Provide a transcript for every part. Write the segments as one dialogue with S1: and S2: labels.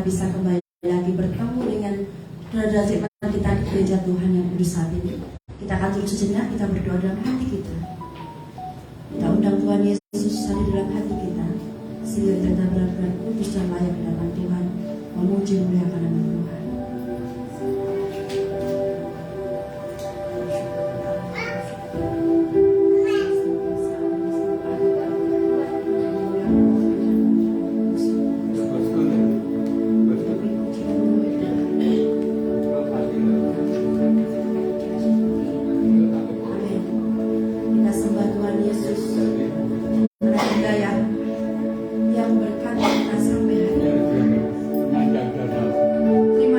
S1: bisa kembali lagi bertemu dengan saudara kita di gereja Tuhan yang kudus saat ini. Kita akan turun sejenak, kita berdoa dalam hati kita. Kita undang Tuhan Yesus hadir dalam hati kita, sehingga kita benar-benar kudus dan layak di hadapan Tuhan, memuji memuliakan nama Tuhan. Terima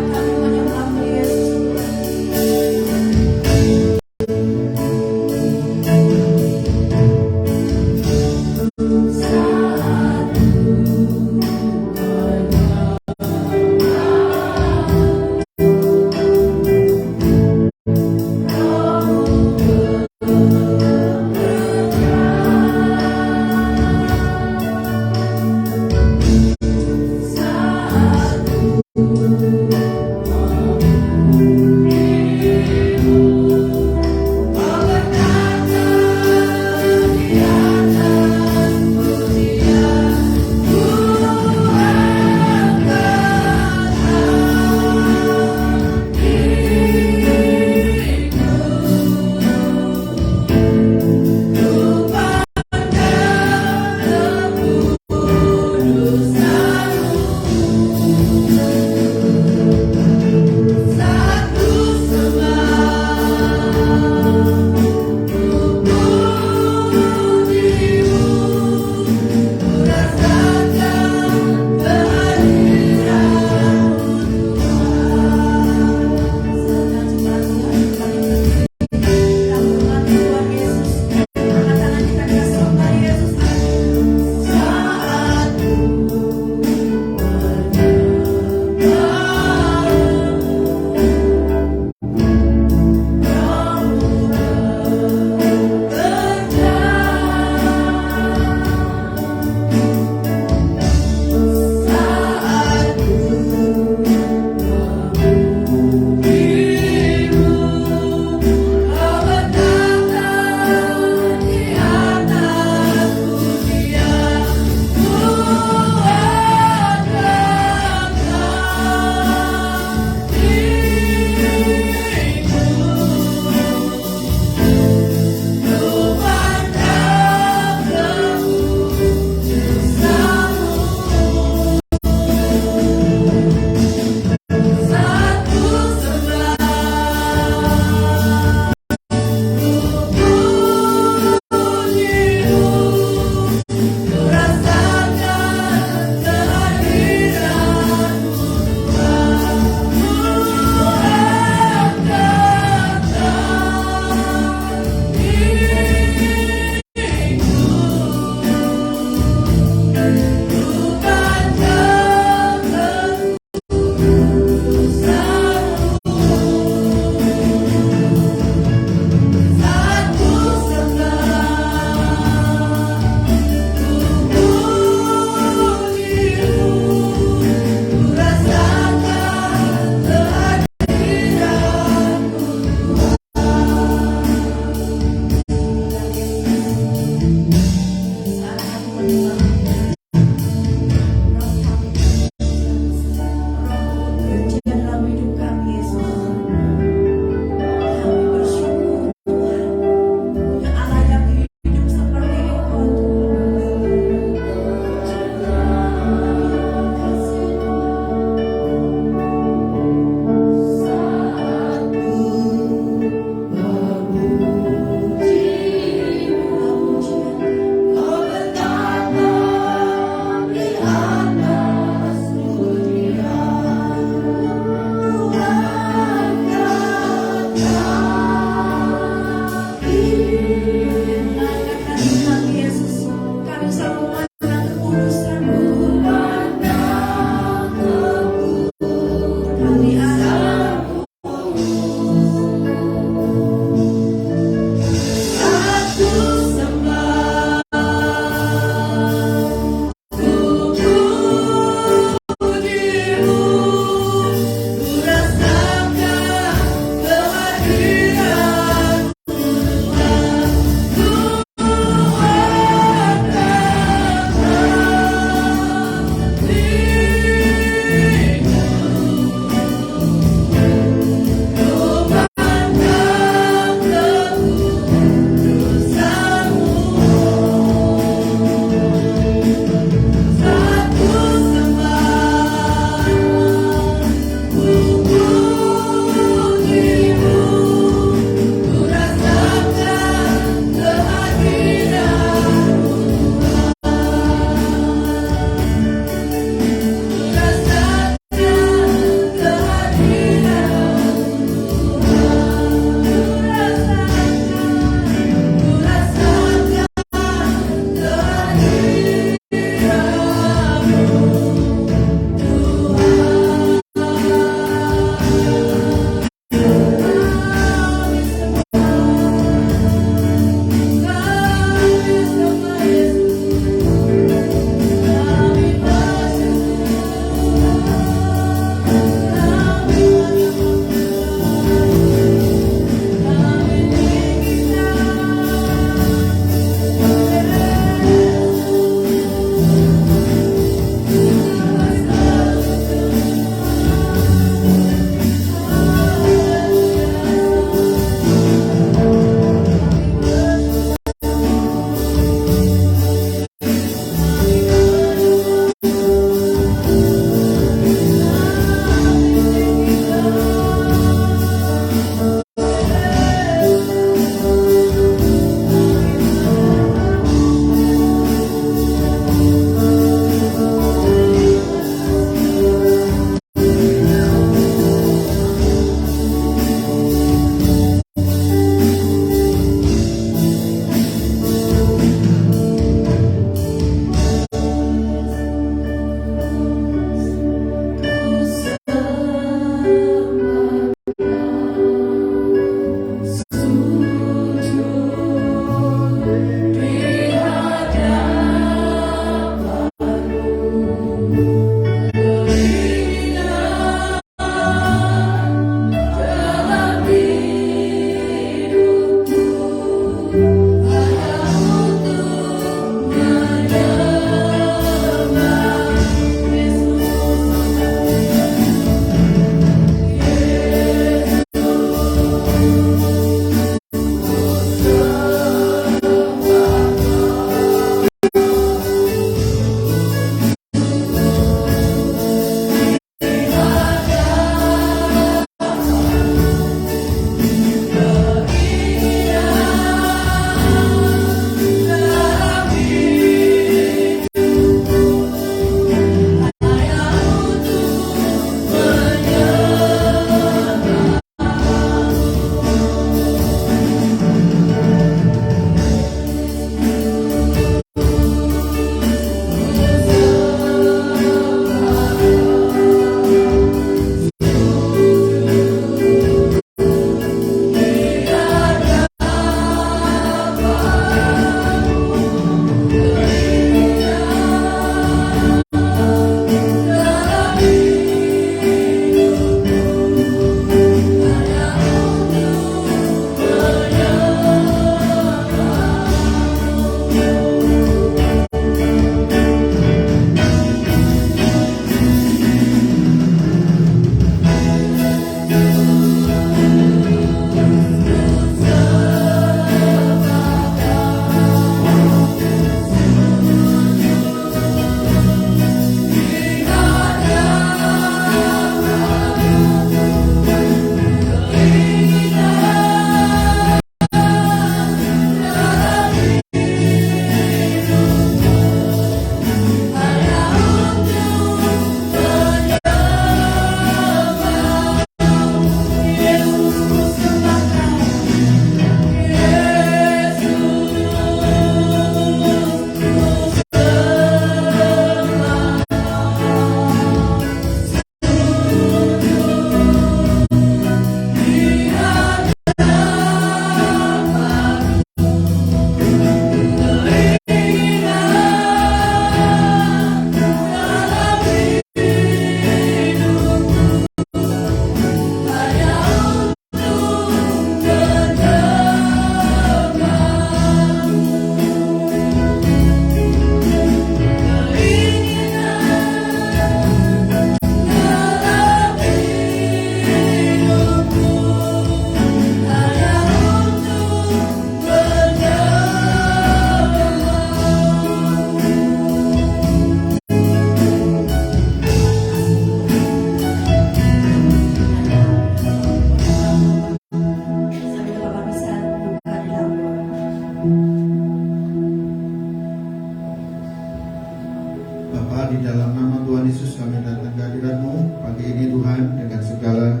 S2: Bapa, di dalam nama Tuhan Yesus kami datang ke hadirat-Mu pagi ini Tuhan, dengan segala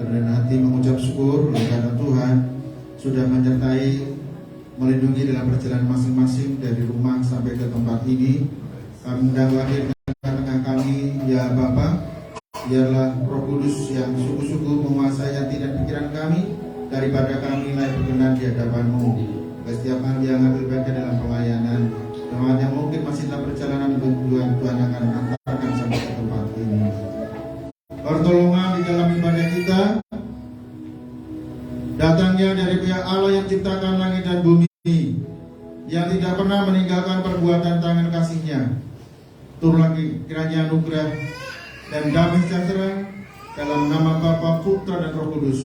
S2: kerendahan hati mengucap syukur karena Tuhan sudah menyertai, melindungi dalam perjalanan masing-masing dari rumah sampai ke tempat ini. Kami undang lahir di tengah kami, ya Bapa. Biarlah Roh Kudus yang sungguh-sungguh menguasai hati dan pikiran kami, daripada kami layak berkenan di hadapan-Mu. Setiap hal yang ambil bagian dalam pelayanan, teman yang mungkin masih dalam perjalanan Tuhan akan mengantarkan sampai ke tempat ini. Pertolongan di dalam ibadah kita datangnya dari pihak Allah yang ciptakan langit dan bumi, yang tidak pernah meninggalkan perbuatan tangan kasih-Nya. Turunlah kiranya anugerah dan damai sejahtera dalam nama Bapa, Putra dan Roh Kudus,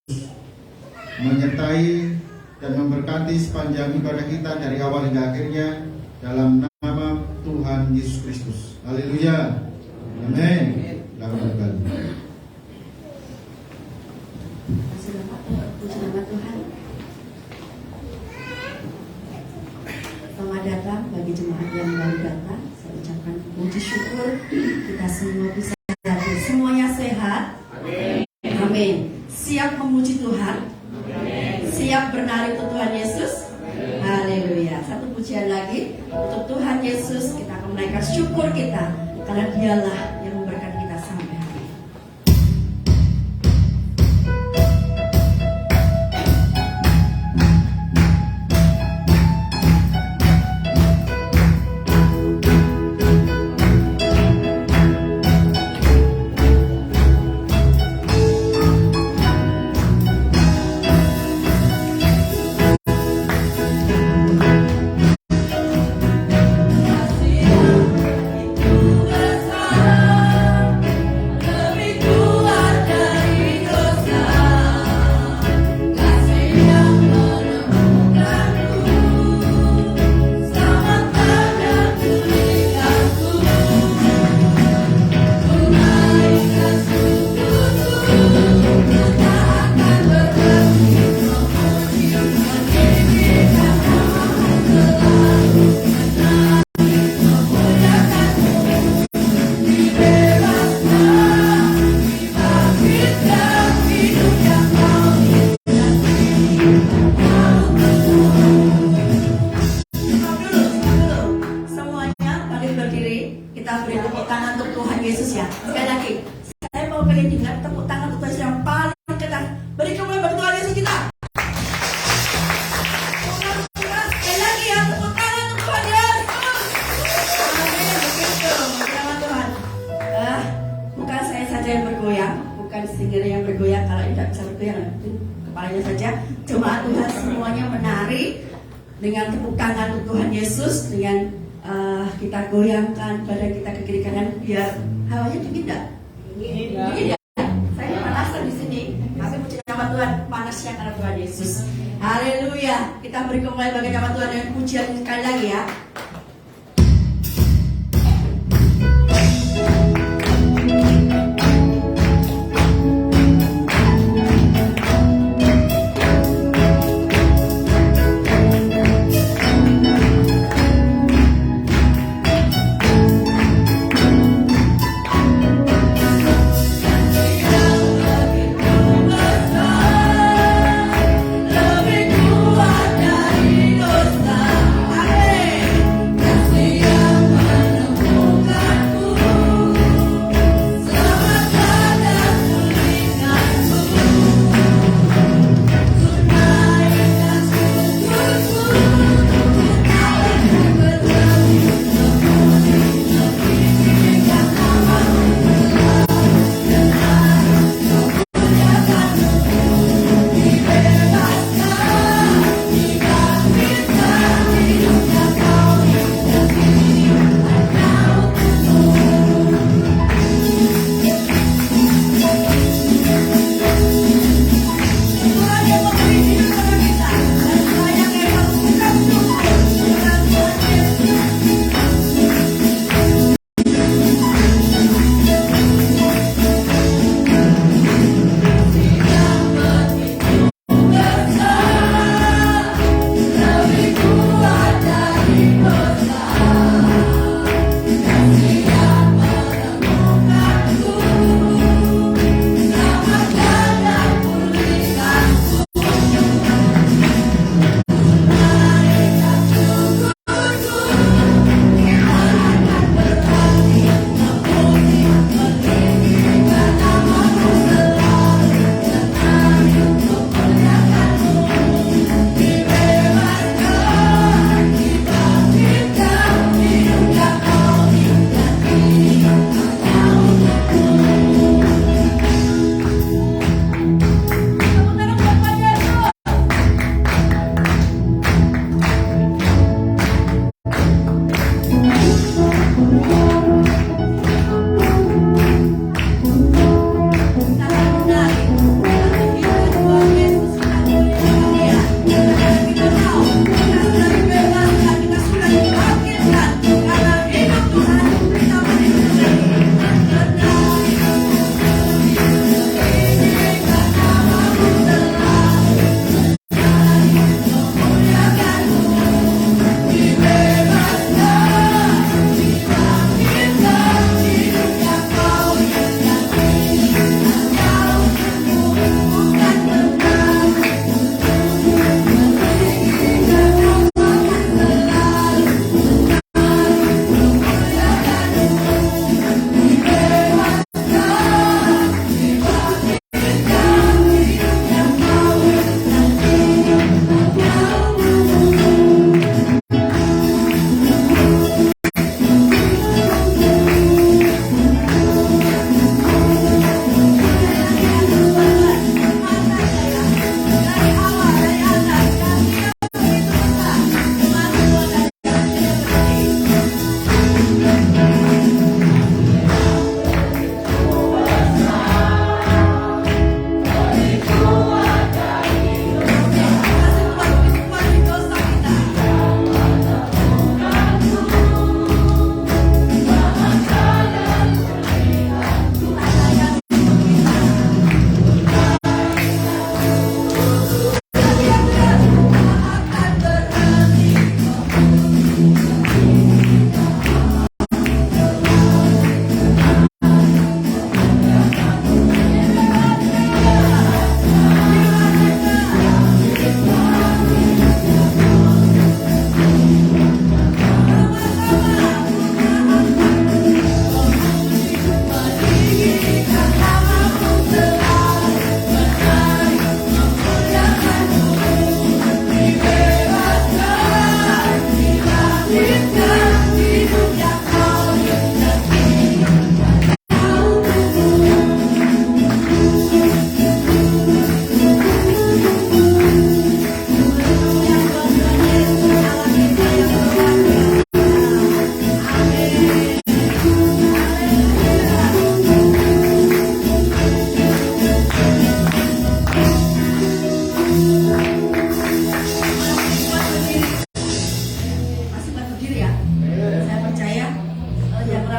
S2: menyertai dan memberkati sepanjang ibadah kita dari awal hingga akhirnya, dalam nama Tuhan Yesus Kristus. Haleluya. Amin. Selamat kembali.
S1: Puji nama Tuhan. Selamat datang bagi jemaat yang baru datang. Saya ucapkan puji syukur kita semua bisa hadir. Semuanya sehat. Amin. Amin. Siap memuji Tuhan. Amin. Siap bernari untuk Tuhan Yesus. Haleluya. Satu pujian lagi untuk Tuhan Yesus. Kita akan menaikkan syukur kita karena Dialah yang memberkati kita sampai hari ini. Dengan tepuk tangan untuk Tuhan Yesus, dengan kita goyangkan badan kita ke kiri kanan biar hawanya dingin enggak? Dingin ya? Saya panasan di sini. Tapi puji nama Tuhan, panasnya karena Tuhan Yesus. Haleluya. Kita beri kembali bagi nama Tuhan dengan pujian sekali lagi ya. Amin.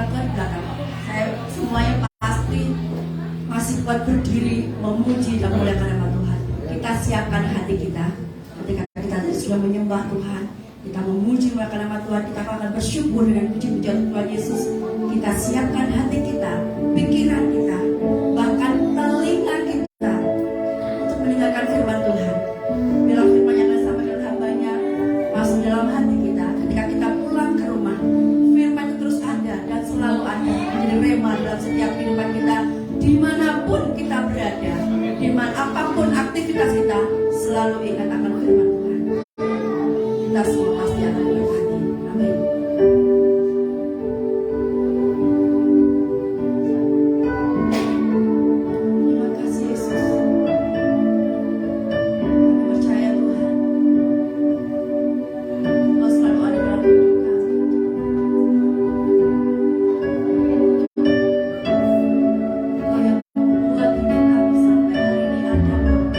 S1: Tuhan di belakang. Saya semuanya pasti masih kuat berdiri memuji dan memuliakan nama Tuhan. Kita siapkan hati kita ketika kita sudah menyembah Tuhan, kita memuji memuliakan nama Tuhan, kita akan bersyukur dengan puji-pujian Tuhan Yesus. Kita siapkan hati kita, pikiran kita, bahkan telinga kita untuk mendengarkan firman Tuhan. Bila firman yang akan disampaikan hambanya masuk dalam hati kita, ketika kita pulang ke rumah, firman itu terus ada dan selalu ada menjadi rema dalam setiap kehidupan kita, dimanapun kita berada, dimana apapun aktivitas kita, selalu ingat akan firman Tuhan. Kita semua pasti akan berhati. Amin. Terima kasih Yesus. Kami percaya Tuhan, Kau selalu ada dalam hidup kami. Kau yang membuat hidup kami sampai hari ini ada, Bapa.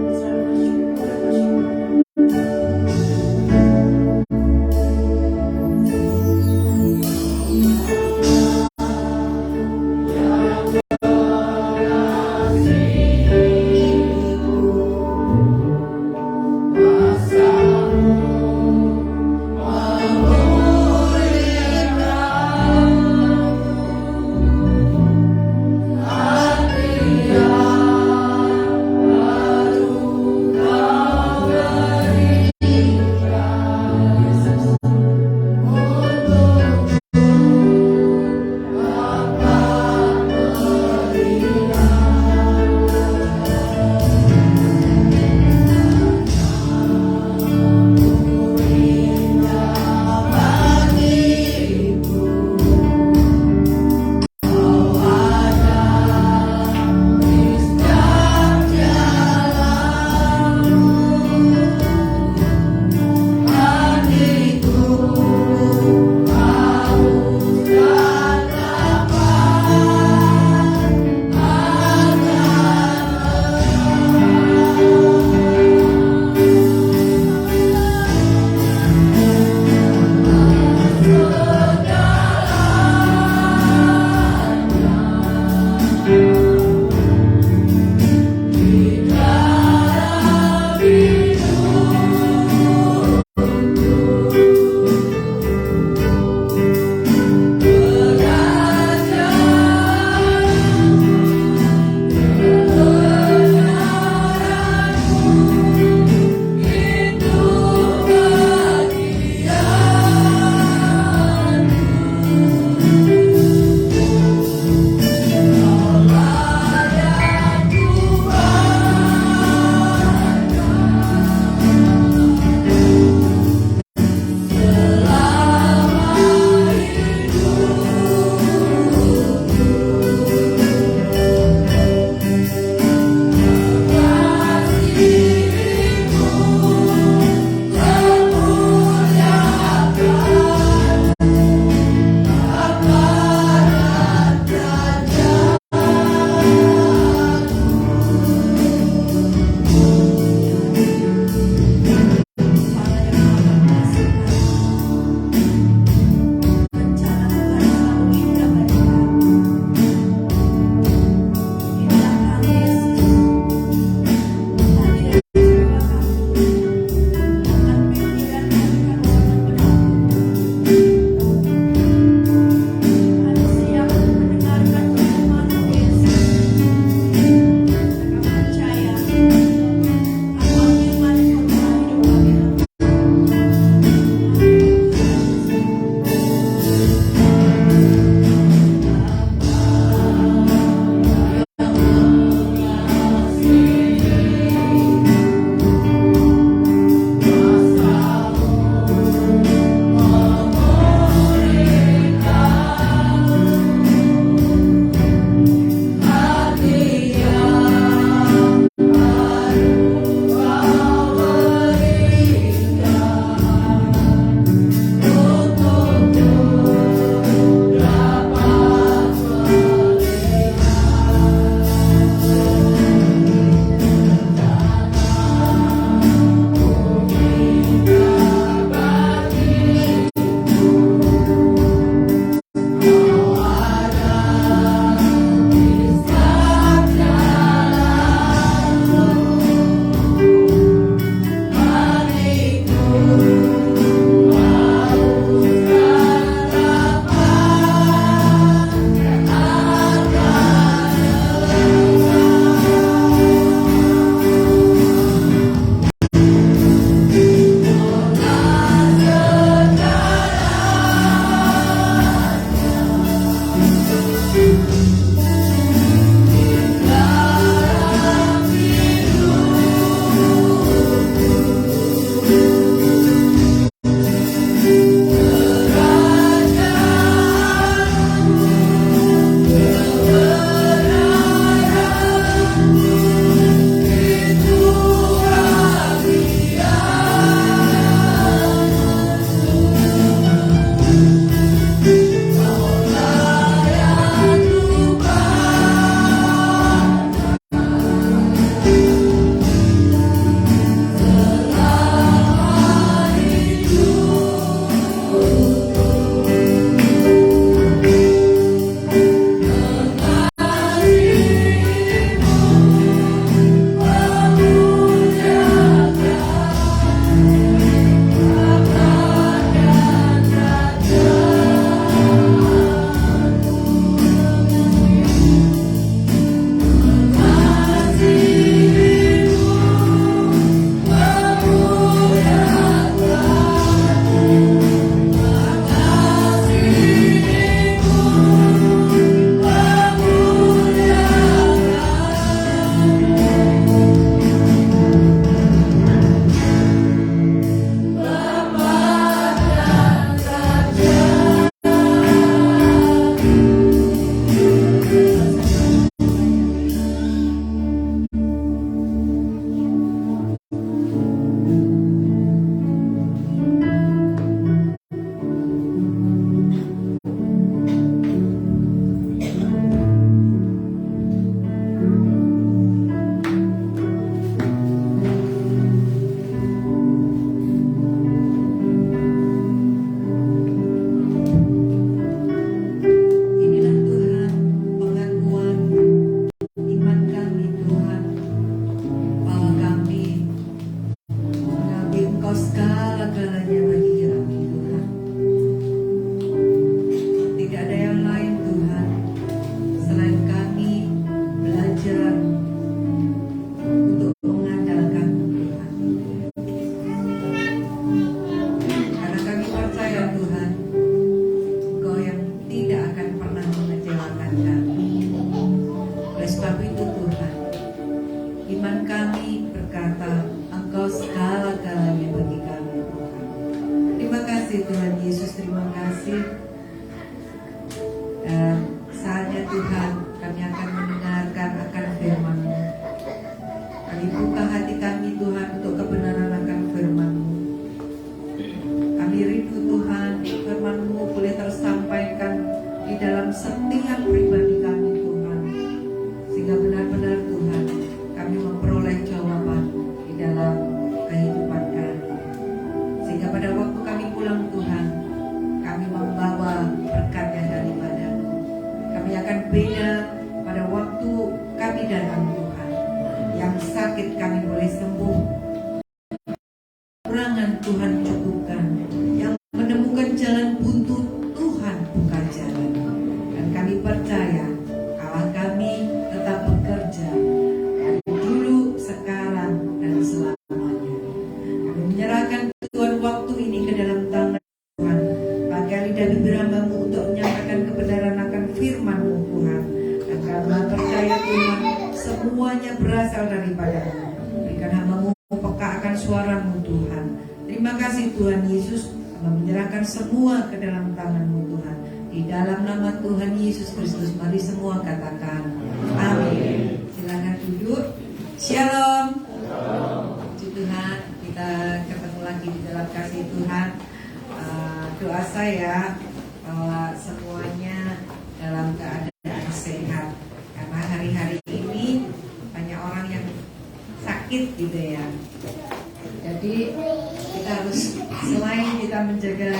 S1: Selalu bersyukur.
S3: Dan saatnya Tuhan kami akan mendengarkan akan firman-Mu. Kami buka hati kami Tuhan untuk kebenaran akan firman-Mu. Kami rindu Tuhan firman-Mu boleh tersampaikan di dalam setiap pribadi kami Tuhan, sehingga benar-benar Tuhan kami memperoleh jawaban di dalam kehidupan kami, sehingga pada waktu kami pulang Tuhan kami membawa berkatnya daripada-Mu. Kami akan beda pada waktu kami datang Tuhan. Yang sakit kami boleh sembuh, kekurangan Tuhan cukupkan, yang menemukan jalan buntu Tuhan buka jalan. Dan kami percaya Allah kami tetap bekerja dari dulu, sekarang, dan selamanya. Kami menyerahkan Tuhan waktu ini ke dalam tangan Tuhan. Pakai lidah bibir hamba-Mu untuk menyampaikan kebenaran akan firman-Mu Tuhan. Dan kami percaya Tuhan semuanya berasal daripada-Mu. Berikan hamba-Mu peka akan suara-Mu Tuhan. Terima kasih Tuhan Yesus. Kami menyerahkan semua ke dalam tangan-Mu Tuhan. Di dalam nama Tuhan Yesus Kristus, mari semua katakan amin. Silakan duduk. Shalom. Puji Tuhan, kita ketemu lagi di dalam kasih Tuhan. Doa saya bahwa semuanya dalam keadaan sehat, karena hari-hari ini banyak orang yang sakit gitu ya. Jadi kita harus, selain kita menjaga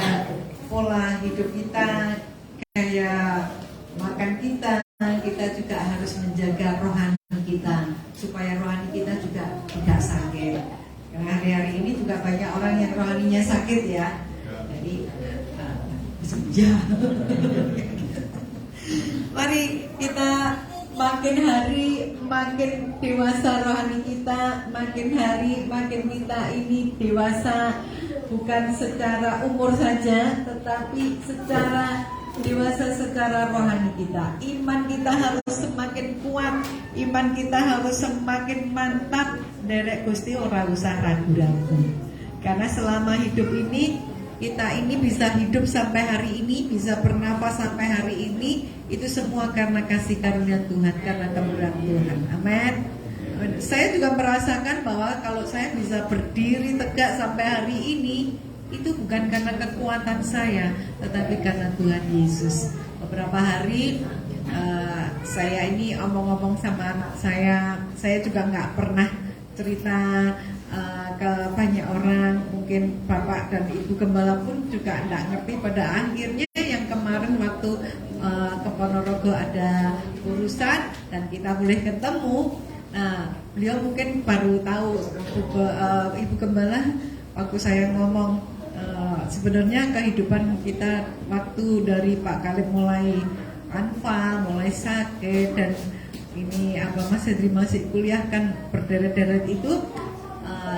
S3: pola hidup kita, gaya makan kita, kita juga harus menjaga rohani kita supaya rohani kita juga tidak sakit. Karena hari-hari ini juga banyak orang yang rohaninya sakit ya. Jadi ya. Mari kita makin hari makin dewasa rohani kita, makin hari makin kita ini dewasa, bukan secara umur saja, tetapi secara dewasa secara rohani kita. Iman kita harus semakin kuat, iman kita harus semakin mantap. Derek Gusti ora usah ragu-ragu. Karena selama hidup ini, kita ini bisa hidup sampai hari ini, bisa bernafas sampai hari ini, itu semua karena kasih karunia Tuhan, karena kemurahan Tuhan. Amin. Saya juga merasakan bahwa kalau saya bisa berdiri tegak sampai hari ini, itu bukan karena kekuatan saya, tetapi karena Tuhan Yesus. Beberapa hari saya ini omong-omong sama anak saya juga nggak pernah cerita ke banyak orang. Mungkin Bapak dan Ibu Gembala pun juga nggak ngerti. Pada akhirnya yang kemarin waktu ke Ponorogo ada urusan dan kita boleh ketemu. Nah, beliau mungkin baru tahu, Ibu Gembala, waktu saya ngomong sebenarnya kehidupan kita waktu dari Pak Kalib mulai anfal, mulai sakit, dan ini Mas Hedri masih kuliah kan berderet-deret itu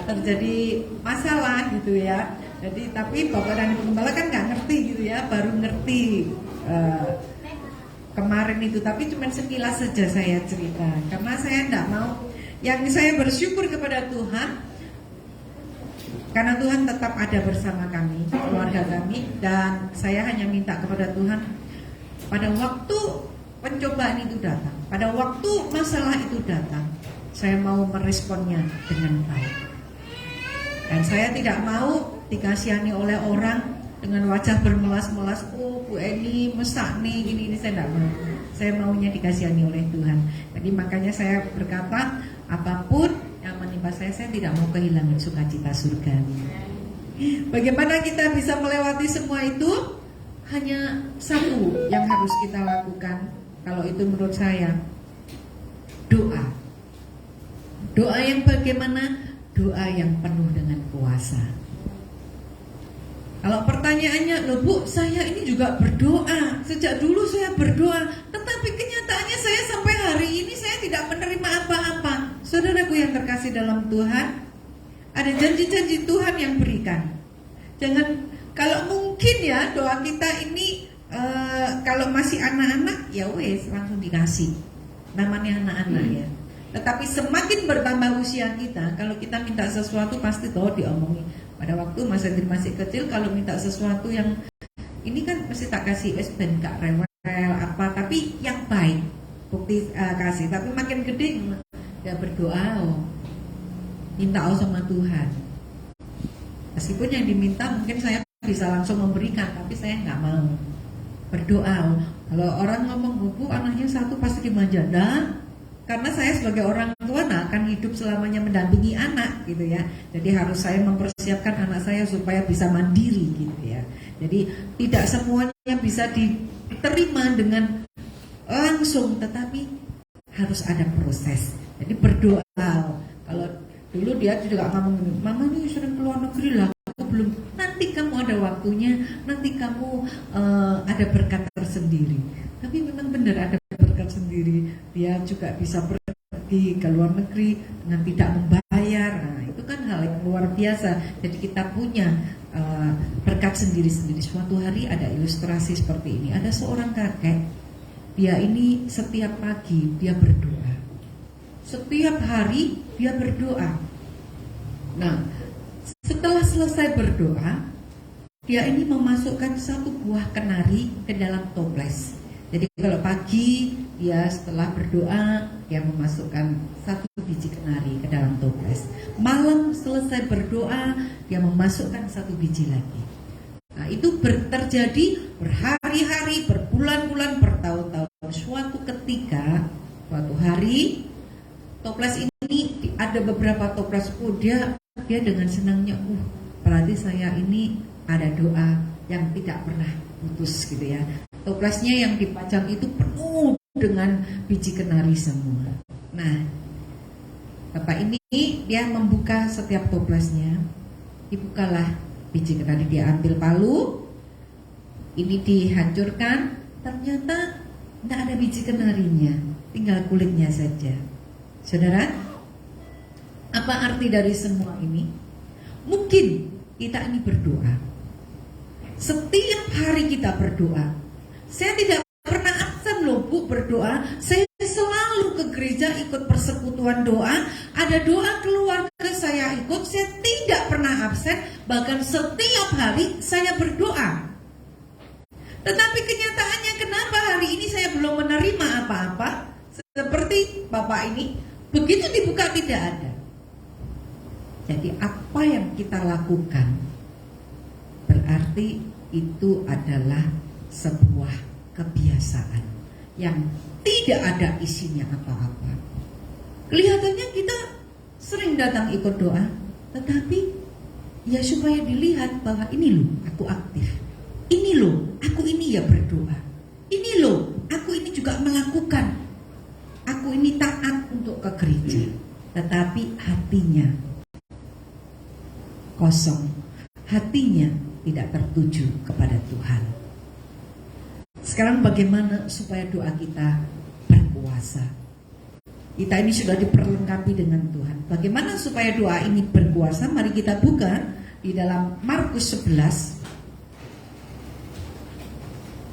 S3: terjadi masalah gitu ya. Jadi tapi Bapak dan Ibu Gembala kan nggak ngerti gitu ya, baru ngerti kemarin itu. Tapi cuma sekilas saja saya cerita, karena saya nggak mau. Yang saya bersyukur kepada Tuhan, karena Tuhan tetap ada bersama kami, keluarga kami, dan saya hanya minta kepada Tuhan pada waktu pencobaan itu datang, pada waktu masalah itu datang, saya mau meresponnya dengan baik. Dan saya tidak mau dikasihani oleh orang dengan wajah bermelas-melas, oh Bu Eni mesak nih, ini saya tidak mau. Saya maunya dikasihani oleh Tuhan. Jadi makanya saya berkata, apapun yang menimpa saya tidak mau kehilangan sukacita surga. Bagaimana kita bisa melewati semua itu? Hanya satu yang harus kita lakukan. Kalau itu menurut saya, doa. Doa yang bagaimana? Doa yang penuh dengan kuasa. Kalau pertanyaannya, loh Bu, saya ini juga berdoa. Sejak dulu saya berdoa, tetapi kenyataannya saya sampai hari ini saya tidak menerima apa-apa. Saudaraku yang terkasih dalam Tuhan, ada janji-janji Tuhan yang berikan. Jangan, kalau mungkin ya doa kita ini kalau masih anak-anak ya wes langsung dikasih. Namanya anak-anak ya. Tetapi semakin bertambah usia kita, kalau kita minta sesuatu pasti tahu diomongin. Pada waktu Mas Hendri masih kecil, kalau minta sesuatu yang ini kan mesti tak kasih es ben gak rewel apa, tapi yang baik, bukti kasih. Tapi makin gede ya berdoa, minta sama Tuhan. Meskipun yang diminta mungkin saya bisa langsung memberikan, tapi saya nggak mau berdoa. Kalau orang ngomong, Bu, anaknya satu pasti dimanja. Nah, karena saya sebagai orang tua akan hidup selamanya mendampingi anak gitu ya. Jadi harus saya mempersiapkan anak saya supaya bisa mandiri gitu ya. Jadi tidak semuanya bisa diterima dengan langsung, tetapi harus ada proses. Jadi berdoa. Kalau dulu dia juga ngomong, Mama ini sering keluar negeri lah, aku belum. Nanti kamu ada waktunya, nanti kamu ada berkat tersendiri. Tapi memang benar ada berkat sendiri. Dia juga bisa pergi ke luar negeri dengan tidak membayar. Nah, itu kan hal yang luar biasa. Jadi kita punya berkat sendiri-sendiri. Suatu hari ada ilustrasi seperti ini. Ada seorang kakek, dia ini setiap pagi dia berdoa. Setiap hari dia berdoa. Nah, setelah selesai berdoa, dia ini memasukkan satu buah kenari ke dalam toples. Jadi kalau pagi dia setelah berdoa, dia memasukkan satu biji kenari ke dalam toples. Malam selesai berdoa, dia memasukkan satu biji lagi. Nah, itu terjadi berhari-hari, berbulan-bulan, bertahun-tahun. Suatu ketika, suatu hari, toples ini ada beberapa toples. Dia dengan senangnya, berarti saya ini ada doa yang tidak pernah putus gitu ya. Toplesnya yang dipajang itu penuh dengan biji kenari semua. Nah, Bapak ini dia membuka setiap toplesnya. Dibukalah biji kenari, dia ambil palu, ini dihancurkan, ternyata tidak ada biji kenarinya, tinggal kulitnya saja. Saudara, apa arti dari semua ini? Mungkin kita ini berdoa. Setiap hari kita berdoa. Saya tidak pernah absen loh, Bu, berdoa. Saya selalu ke gereja ikut persekutuan doa. Ada doa keluarga saya ikut. Saya tidak pernah absen. Bahkan setiap hari saya berdoa. Tetapi kenyataannya kenapa hari ini saya belum menerima apa-apa? Seperti Bapak ini, begitu dibuka tidak ada. Jadi apa yang kita lakukan berarti itu adalah sebuah kebiasaan yang tidak ada isinya apa-apa. Kelihatannya kita sering datang ikut doa, tetapi ya supaya dilihat bahwa ini loh aku aktif, ini loh aku ini ya berdoa, ini loh aku ini juga melakukan, aku ini taat untuk ke gereja. Tetapi hatinya kosong, hatinya tidak tertuju kepada Tuhan. Sekarang bagaimana supaya doa kita berkuasa? Kita ini sudah diperlengkapi dengan Tuhan. Bagaimana supaya doa ini berkuasa? Mari kita buka di dalam Markus 11.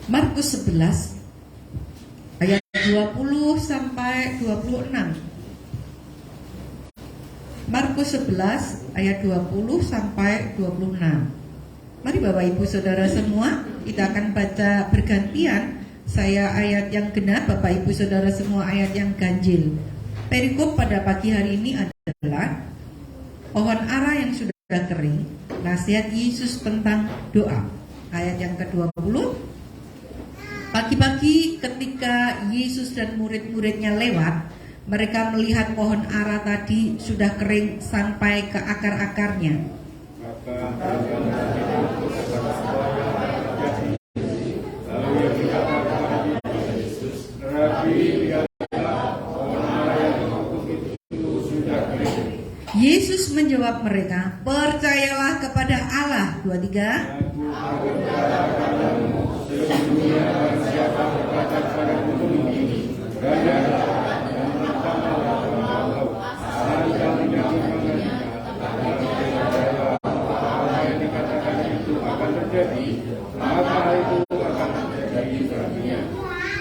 S3: Markus 11 ayat 20 sampai 26. Markus 11 ayat 20 sampai 26. Mari Bapak Ibu Saudara semua, kita akan baca bergantian. Saya ayat yang genap, Bapak Ibu Saudara semua ayat yang ganjil. Perikop pada pagi hari ini adalah pohon ara yang sudah kering. Nasihat Yesus tentang doa. Ayat yang ke-20. Pagi-pagi ketika Yesus dan murid-muridnya lewat, mereka melihat pohon ara tadi sudah kering sampai ke akar-akarnya. Yesus menjawab mereka, percayalah kepada Allah. 23.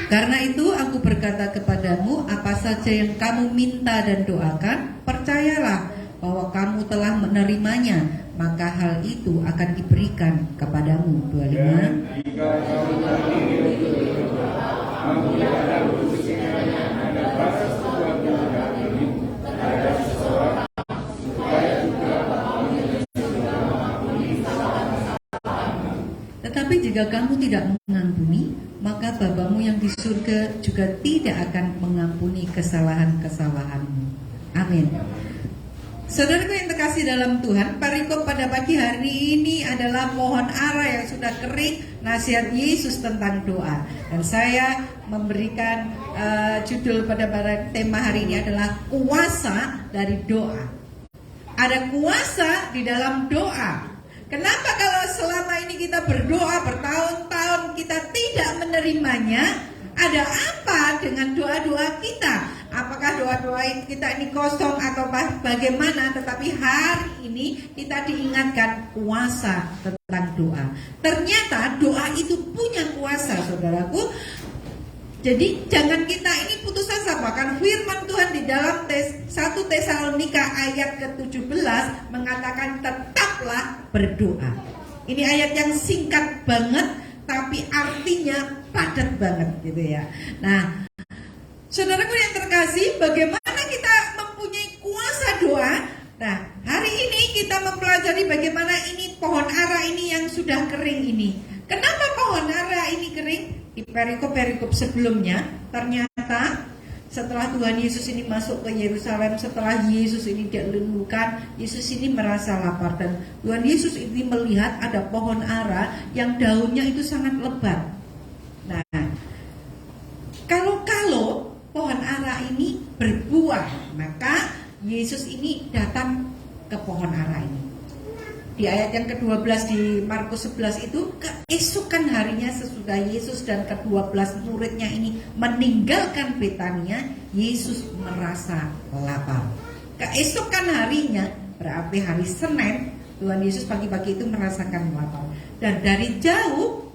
S3: Karena itu aku berkata kepadamu, apa saja yang kamu minta dan doakan, percayalah bahwa kamu telah menerimanya, maka hal itu akan diberikan kepadamu. 25. jika kamu tidak mengampuni, maka Bapamu yang di surga juga tidak akan mengampuni kesalahan-kesalahanmu. Amin. Saudaraku yang terkasih dalam Tuhan, perikop pada pagi hari ini adalah pohon ara yang sudah kering, nasihat Yesus tentang doa. Dan saya memberikan judul pada tema hari ini adalah kuasa dari doa. Ada kuasa di dalam doa. Kenapa kalau selama ini kita berdoa bertahun-tahun kita tidak menerimanya? Ada apa dengan doa-doa kita? Apakah doa-doa kita ini kosong atau bagaimana? Tetapi hari ini kita diingatkan kuasa tentang doa. Ternyata doa itu punya kuasa, saudaraku. Jadi jangan kita ini putus asa. Bahkan firman Tuhan di dalam 1 Tesalonika ayat ke-17 mengatakan tetaplah berdoa. Ini ayat yang singkat banget tapi artinya padat banget gitu ya. Nah, saudaraku yang terkasih, bagaimana kita mempunyai kuasa doa? Nah, hari ini kita mempelajari bagaimana ini pohon ara ini yang sudah kering ini. Kenapa pohon ara ini kering? Di perikop-perikop sebelumnya, ternyata setelah Tuhan Yesus ini masuk ke Yerusalem, setelah Yesus ini dilulukan, Yesus ini merasa lapar. Dan Tuhan Yesus ini melihat ada pohon ara yang daunnya itu sangat lebat. Nah, kalau pohon ara ini berbuah, maka Yesus ini datang ke pohon ara ini. Di ayat yang ke-12 di Markus 11 itu, keesokan harinya sesudah Yesus dan ke-12 muridnya ini meninggalkan Betania, Yesus merasa lapar. Keesokan harinya, berarti hari Senin, Tuhan Yesus pagi-pagi itu merasakan lapar. Dan dari jauh,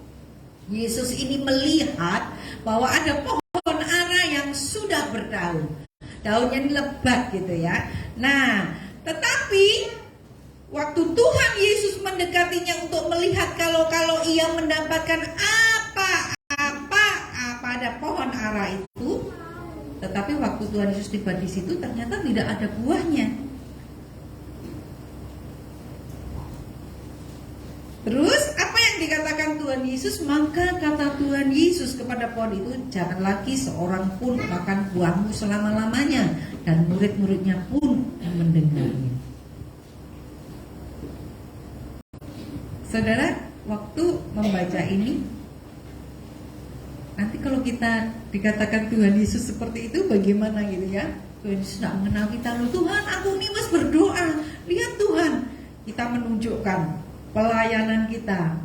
S3: Yesus ini melihat bahwa ada pohon ara yang sudah berdaun. Daunnya ini lebat gitu ya. Nah, tetapi waktu Tuhan Yesus mendekatinya untuk melihat kalau ia mendapatkan apa pada pohon ara itu, tetapi waktu Tuhan Yesus tiba di situ ternyata tidak ada buahnya. Terus apa yang dikatakan Tuhan Yesus? Maka kata Tuhan Yesus kepada pohon itu, jangan lagi seorang pun makan buahmu selama-lamanya. Dan murid-muridnya pun mendengarnya. Saudara, waktu membaca ini, nanti kalau kita dikatakan Tuhan Yesus seperti itu bagaimana gitu ya? Tuhan Yesus tidak mengenal kita. Loh Tuhan, aku ini mas berdoa. Lihat Tuhan, kita menunjukkan pelayanan kita,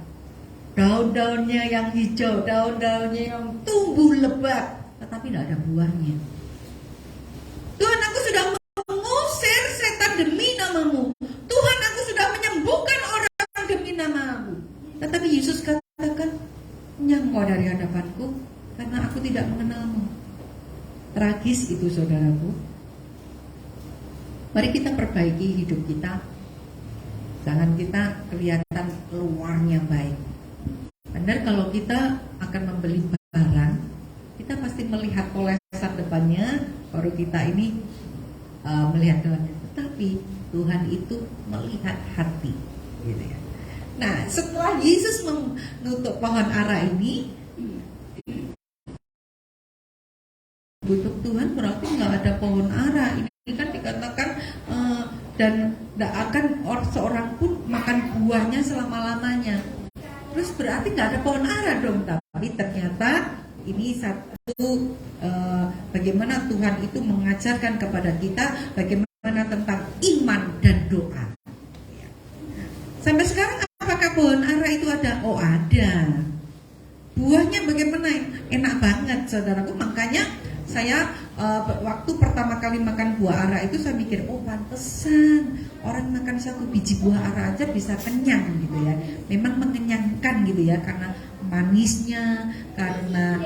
S3: daun-daunnya yang hijau, daun-daunnya yang tumbuh lebat, tetapi tidak ada buahnya. Tuhan, aku sudah mengusir setan demi namamu. Tuhan, aku sudah menyembuhkan orang demi namamu. Tetapi Yesus katakan, nyang kau dari hadapanku, karena aku tidak mengenalmu. Tragis itu saudaraku. Mari kita perbaiki hidup kita. Jangan kita kelihatan luarnya baik. Benar, kalau kita akan membeli barang, kita pasti melihat polesan depannya, baru kita ini melihat dalamnya. Tetapi Tuhan itu melihat hati, gitu ya. Nah, setelah Yesus menutup pohon ara ini, butuh Tuhan berarti nggak ada pohon ara. Ini kan dikatakan dan tidak akan seorang pun makan buahnya selama-lamanya. Terus berarti nggak ada pohon ara dong. Tapi ternyata ini satu bagaimana Tuhan itu mengajarkan kepada kita bagaimana tentang iman dan doa. Sampai sekarang apakah pohon ara itu ada? Oh ada. Buahnya bagaimana? Enak banget saudaraku. Makanya saya waktu pertama kali makan buah ara itu saya mikir, oh pantesan orang makan satu biji buah ara aja bisa kenyang gitu ya. Memang mengenyangkan gitu ya, karena manisnya, karena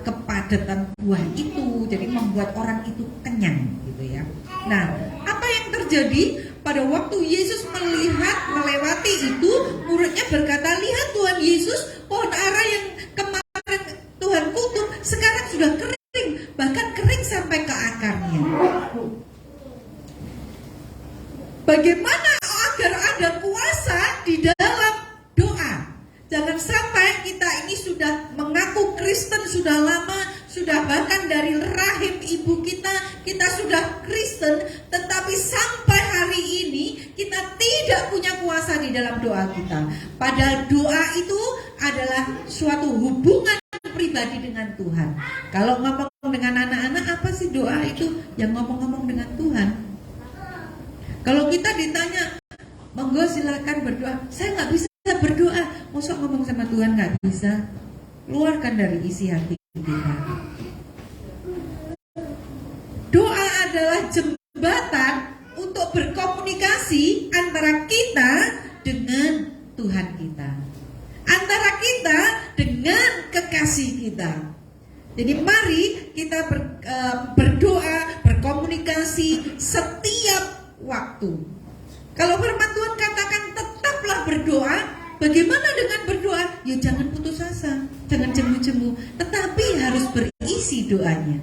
S3: kepadatan buah itu, jadi membuat orang itu kenyang gitu ya. Nah, apa yang terjadi pada waktu Yesus melewati itu, muridnya berkata, lihat Tuhan Yesus, pohon ara yang kemarin Tuhan kutuk sekarang sudah kering. Bahkan kering sampai ke akarnya. Bagaimana agar ada kuasa di dalam doa? Jangan sampai Baik kita ini sudah mengaku Kristen sudah lama, sudah bahkan dari rahim ibu kita sudah Kristen, tetapi sampai hari ini kita tidak punya kuasa di dalam doa kita. Padahal doa itu adalah suatu hubungan pribadi dengan Tuhan. Kalau ngomong dengan anak-anak, apa sih doa itu? Yang ngomong-ngomong dengan Tuhan. Kalau kita ditanya, monggo silakan berdoa, saya nggak bisa berdoa. Masa ngomong sama Tuhan nggak bisa? Keluarkan dari isi hati kita. Doa adalah jembatan untuk berkomunikasi antara kita dengan Tuhan kita, antara kita dengan kekasih kita. Jadi mari kita berdoa, berkomunikasi setiap waktu. Kalau firman Tuhan katakan tetaplah berdoa, bagaimana dengan berdoa? Ya jangan putus asa, jangan jemu-jemu, tetapi harus berisi doanya.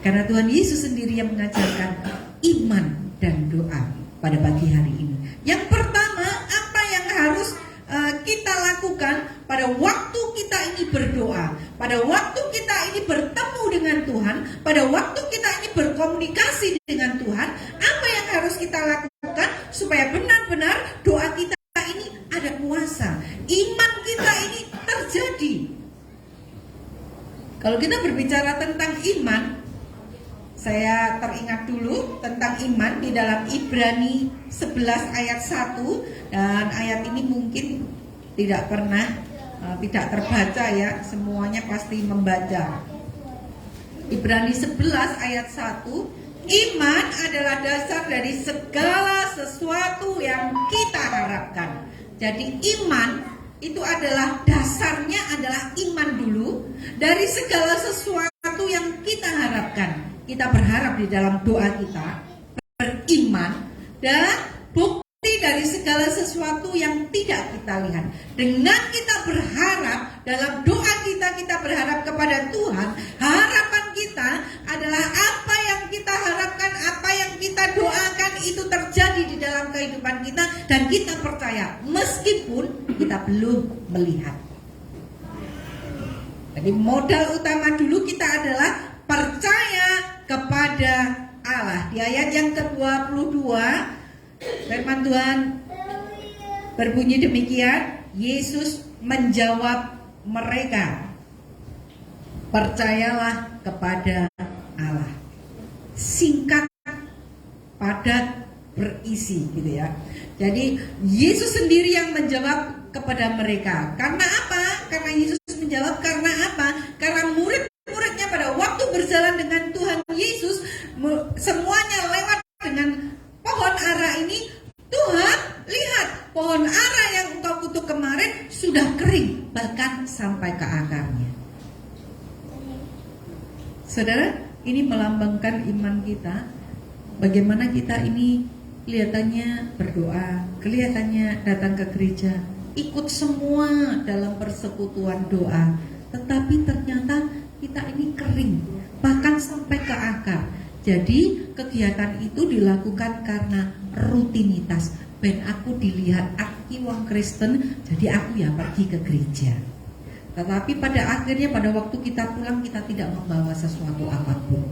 S3: Karena Tuhan Yesus sendiri yang mengajarkan iman dan doa pada pagi hari ini. Yang pertama, apa yang harus kita lakukan pada waktu kita ini berdoa, pada waktu kita ini bertemu dengan Tuhan, pada waktu kita ini berkomunikasi dengan Tuhan, apa yang harus kita lakukan supaya benar-benar doa kita ini ada kuasa, iman kita ini terjadi. Kalau kita berbicara tentang iman, saya teringat dulu tentang iman di dalam Ibrani 11 ayat 1, dan ayat ini mungkin tidak terbaca ya, semuanya pasti membaca. Ibrani 11 ayat 1, iman adalah dasar dari segala sesuatu yang kita harapkan. Jadi iman itu adalah dasarnya adalah iman dulu dari segala sesuatu yang kita harapkan. Kita berharap di dalam doa kita, beriman, dan bukti dari segala sesuatu yang tidak kita lihat. Dengan kita berharap dalam doa kita berharap kepada Tuhan, harapan kita adalah apa yang kita harapkan, apa yang kita doakan itu terjadi di dalam kehidupan kita, dan kita percaya meskipun kita belum melihat. Jadi modal utama dulu kita adalah percaya kepada Allah. Di ayat yang ke-22 firman Tuhan berbunyi demikian, Yesus menjawab mereka, percayalah kepada Allah. Singkat, padat, berisi gitu ya. Jadi Yesus sendiri yang menjawab kepada mereka. Karena apa? Karena Yesus menjawab karena apa? Karena murid-muridnya pada waktu berjalan dengan Tuhan Yesus, semuanya lewat dengan pohon ara ini. Tuhan, lihat pohon ara yang engkau kutuk kemarin sudah kering, bahkan sampai ke akarnya. Saudara, ini melambangkan iman kita. Bagaimana kita ini kelihatannya berdoa, kelihatannya datang ke gereja, ikut semua dalam persekutuan doa, tetapi ternyata kita ini kering, bahkan sampai ke akar. Jadi kegiatan itu dilakukan karena rutinitas. Ben aku dilihat aku wong Kristen, jadi aku ya pergi ke gereja. Tetapi pada akhirnya pada waktu kita pulang kita tidak membawa sesuatu apapun.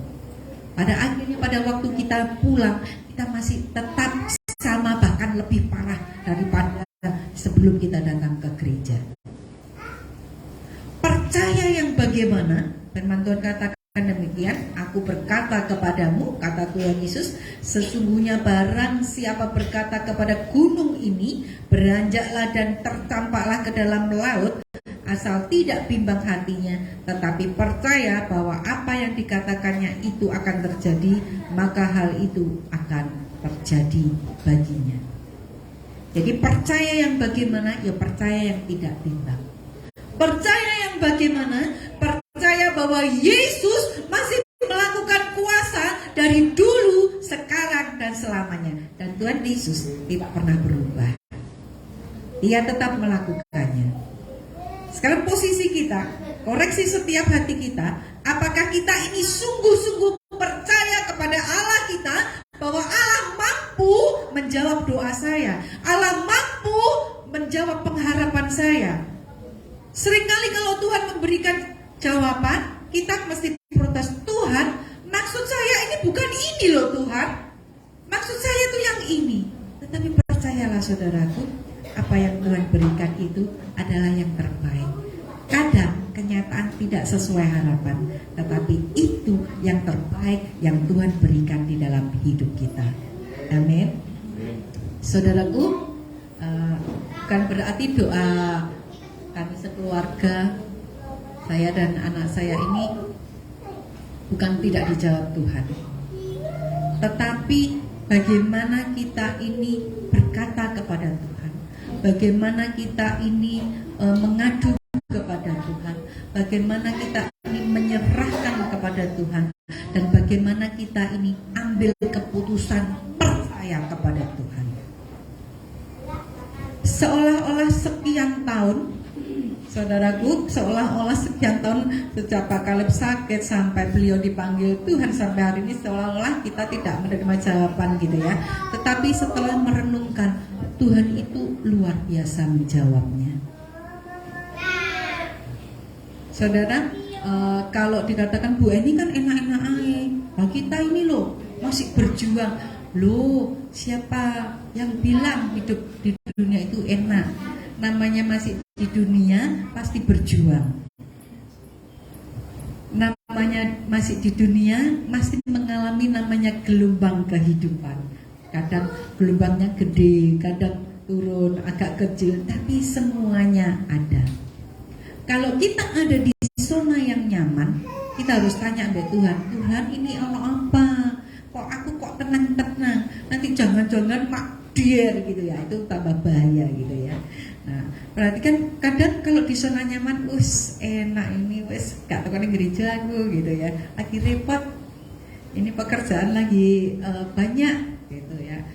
S3: Pada akhirnya pada waktu kita pulang kita masih tetap sama, bahkan lebih parah daripada sebelum kita datang ke gereja. Percaya yang bagaimana? Firman Tuhan katakan demikian, aku berkata kepadamu, kata Tuhan Yesus, sesungguhnya barang siapa berkata kepada gunung ini, beranjaklah dan tertampaklah ke dalam laut, asal tidak bimbang hatinya, tetapi percaya bahwa apa yang dikatakannya itu akan terjadi, maka hal itu akan terjadi baginya. Jadi percaya yang bagaimana? Ya percaya yang tidak bimbang. Percaya yang bagaimana? Percaya bahwa Yesus masih melakukan kuasa dari dulu, sekarang, dan selamanya. Dan Tuhan Yesus tidak pernah berubah. Dia tetap melakukannya. Sekarang posisi kita, koreksi setiap hati kita. Apakah kita ini sungguh-sungguh percaya kepada Allah kita, bahwa Allah mampu menjawab doa saya, Allah mampu menjawab pengharapan saya. Seringkali kalau Tuhan memberikan jawaban, kita mesti protes. Tuhan, maksud saya ini bukan ini loh Tuhan. Maksud saya itu yang ini. Tetapi percayalah saudaraku, apa yang Tuhan berikan itu adalah yang terbaik. Kadang kenyataan tidak sesuai harapan, tetapi itu yang terbaik yang Tuhan berikan di dalam hidup kita. Amin. Saudaraku, bukan berarti doa kami sekeluarga, saya dan anak saya ini bukan tidak dijawab Tuhan. Tetapi bagaimana kita ini berkata kepada Tuhan, bagaimana kita ini mengadu kepada Tuhan, bagaimana kita ini menyerahkan kepada Tuhan, dan bagaimana kita ini ambil keputusan percaya kepada Tuhan. Seolah-olah sekian tahun, saudaraku, seolah-olah sekian tahun sejak Pak Kaleb sakit sampai beliau dipanggil Tuhan sampai hari ini, seolah-olah kita tidak menerima jawaban gitu ya. Tetapi setelah merenungkan, Tuhan itu luar biasa menjawabnya. Saudara, kalau dikatakan Bu Eni kan enak-enak aja, nah kita ini loh masih berjuang. Loh, siapa yang bilang hidup di dunia itu enak? Namanya masih di dunia pasti berjuang. Namanya masih di dunia masih mengalami namanya gelombang kehidupan. Kadang gelombangnya gede, kadang turun agak kecil, tapi semuanya ada. Kalau kita ada di zona yang nyaman, kita harus tanya ke Tuhan, Tuhan ini ono apa? Kok aku kok tenang-tenang? Nanti jangan-jangan makdir gitu ya, itu tambah bahaya gitu ya. Nah, perhatikan kadang kalau di zona nyaman, enak ini, gak tekan gereja aku gitu ya. Lagi repot, ini pekerjaan lagi banyak gitu ya.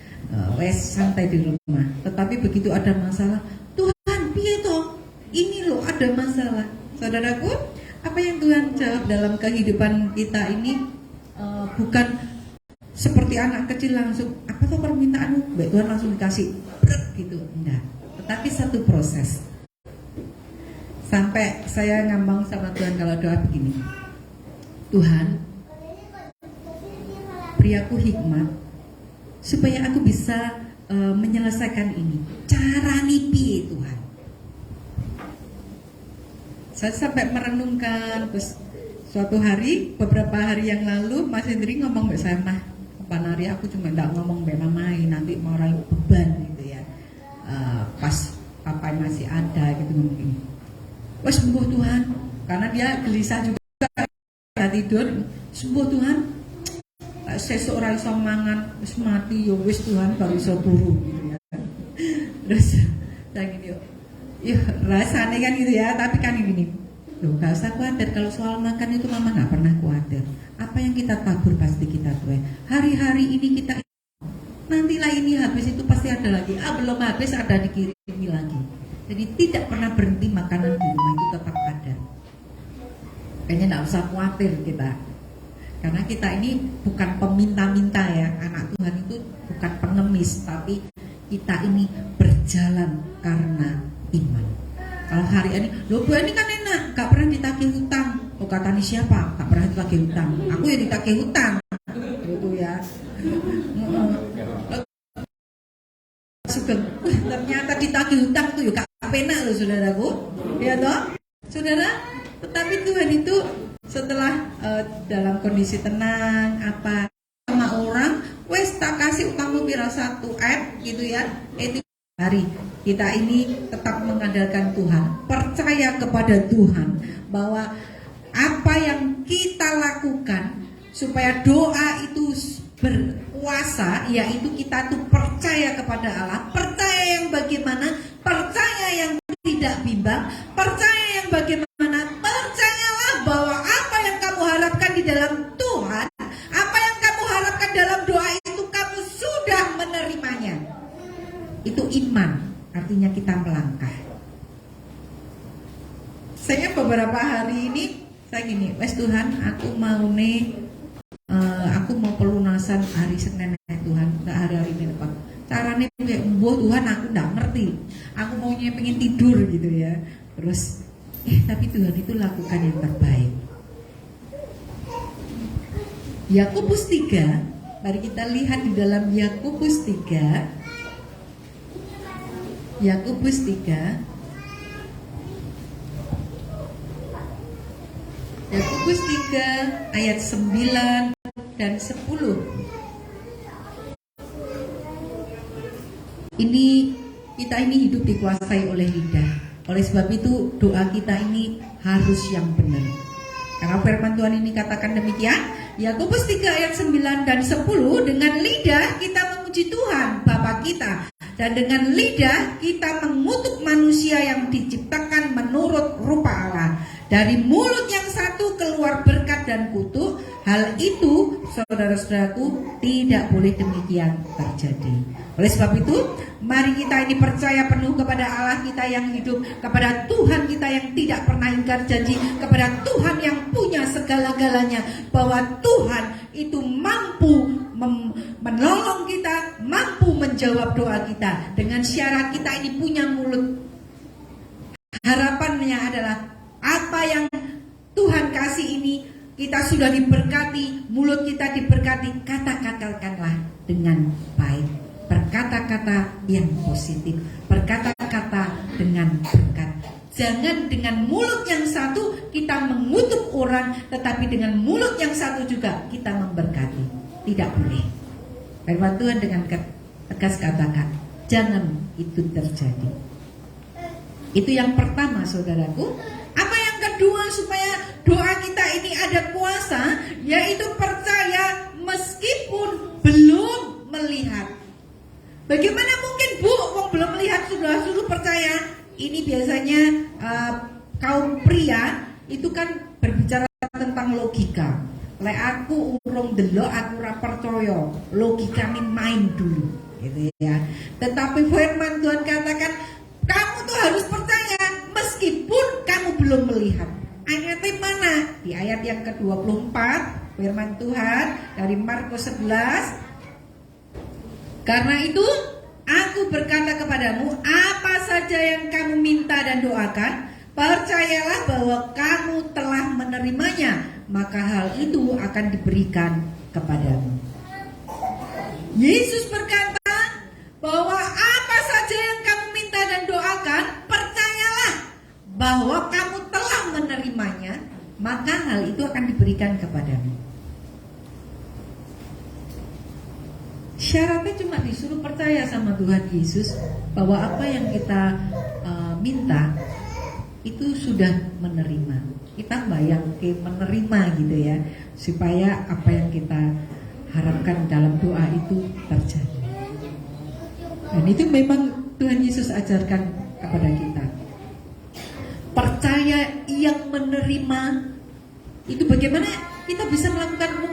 S3: Santai di rumah. Tetapi begitu ada masalah, Tuhan piye toh? Ini loh ada masalah. Saudaraku, apa yang Tuhan jawab dalam kehidupan kita ini bukan seperti anak kecil langsung apa tuh permintaanmu, baik Tuhan langsung dikasih gitu, enggak. Tetapi satu proses. Sampai saya ngambang sama Tuhan kalau doa begini, Tuhan, beri aku hikmat supaya aku bisa menyelesaikan ini. Cara piye Tuhan? Saya sampai merenungkan, terus suatu hari, beberapa hari yang lalu, Mas Hendri ngomong mbak saya, mah, kapan hari aku cuma nggak ngomong mbak mamai, nanti mau orang beban gitu ya. Pas papa masih ada gitu ngomong gini, wes sembuh Tuhan, karena dia gelisah juga, nggak tidur, sembuh Tuhan. Sesuk ora iso mangan, wis mati yo wis Tuhan baru iso turu gitu ya. Terus saya gini yuk rasanya kan gitu ya, tapi kan gini, loh gak usah khawatir kalau soal makan itu mama gak pernah khawatir. Apa yang kita tabur pasti kita tuai. Hari-hari ini kita, nantilah ini habis itu pasti ada lagi. Belum habis ada dikirimi lagi. Jadi tidak pernah berhenti makanan di rumah itu tetap ada. Kayaknya gak usah khawatir kita. Karena kita ini bukan peminta-minta ya, anak Tuhan itu bukan pengemis, tapi kita ini berjalan karena iman. Kalau hari ini, loh Bu ini kan enak, gak pernah ditagih hutang. Oh kata ini siapa? Gak pernah ditagih hutang. Aku ya ditagih hutang, gitu ya. Sugeng, ternyata ditagih hutang tuh gak penak loh saudaraku, ya toh, saudara. Tetapi Tuhan itu setelah dalam kondisi tenang apa sama orang, wes tak kasih utangmu kira 1 M gitu ya. Itu hari kita ini tetap mengandalkan Tuhan, percaya kepada Tuhan bahwa apa yang kita lakukan supaya doa itu berkuasa, yaitu kita tuh percaya kepada Allah, percaya yang bagaimana, percaya yang tidak bimbang, percaya yang bagaimana, percayalah bahwa apa yang kamu harapkan di dalam Tuhan, apa yang kamu harapkan dalam doa itu kamu sudah menerimanya. Itu iman, artinya kita melangkah. Saya beberapa hari ini saya gini, wes Tuhan, aku mau aku mau pelunasan hari Senin Tuhan, nggak hari-hari ini Pak. Caranya kayak Tuhan aku nggak ngerti. Aku maunya pengen tidur gitu ya. Terus Tapi Tuhan itu lakukan yang terbaik. Yakobus 3, mari kita lihat di dalam Yakobus 3. Yakobus 3. Yakobus 3 ayat 9 dan 10. Kita ini hidup dikuasai oleh lidah. Oleh sebab itu doa kita ini harus yang benar. Karena firman Tuhan ini katakan demikian, Yakobus 3 ayat 9 dan 10, dengan lidah kita memuji Tuhan Bapa kita, dan dengan lidah kita mengutuk manusia yang diciptakan menurut rupa Allah. Dari mulut yang satu keluar berkat dan kutuk. Hal itu, saudara-saudaraku, tidak boleh demikian terjadi. Oleh sebab itu, mari kita ini percaya penuh kepada Allah kita yang hidup, kepada Tuhan kita yang tidak pernah ingkar janji, kepada Tuhan yang punya segala-galanya, bahwa Tuhan itu mampu menolong kita, mampu menjawab doa kita. Dengan syarat kita ini punya mulut. Harapannya adalah apa yang Tuhan kasih ini, kita sudah diberkati, mulut kita diberkati, kata-katakanlah dengan baik, berkata-kata yang positif, berkata-kata dengan berkat. Jangan dengan mulut yang satu kita mengutuk orang, tetapi dengan mulut yang satu juga kita memberkati. Tidak boleh. Firman Tuhan dengan tegas katakan, jangan itu terjadi. Itu yang pertama, saudaraku. Apa yang kedua supaya doa kita ini ada kuasa, yaitu percaya meskipun belum melihat. Bagaimana mungkin Bu, wong belum melihat sudah suruh percaya? Ini biasanya kaum pria itu kan berbicara tentang logika. Lek aku urung delok, aku ora percaya, logikane main dulu, gitu ya. Tetapi firman Tuhan katakan, kamu tuh harus percaya meskipun kamu belum melihat. Ayatnya mana? Di ayat yang ke-24, firman Tuhan dari Markus 11. Karena itu aku berkata kepadamu, apa saja yang kamu minta dan doakan, percayalah bahwa kamu telah menerimanya, maka hal itu akan diberikan kepadamu. Yesus berkata bahwa apa saja yang kamu minta dan doakan, percayalah bahwa kamu telah menerimanya, maka hal itu akan diberikan kepadamu. Syaratnya cuma disuruh percaya sama Tuhan Yesus bahwa apa yang kita minta itu sudah menerima. Kita bayang ke menerima gitu ya, supaya apa yang kita harapkan dalam doa itu terjadi. Dan itu memang Tuhan Yesus ajarkan kepada kita. Percaya yang menerima itu bagaimana kita bisa melakukan?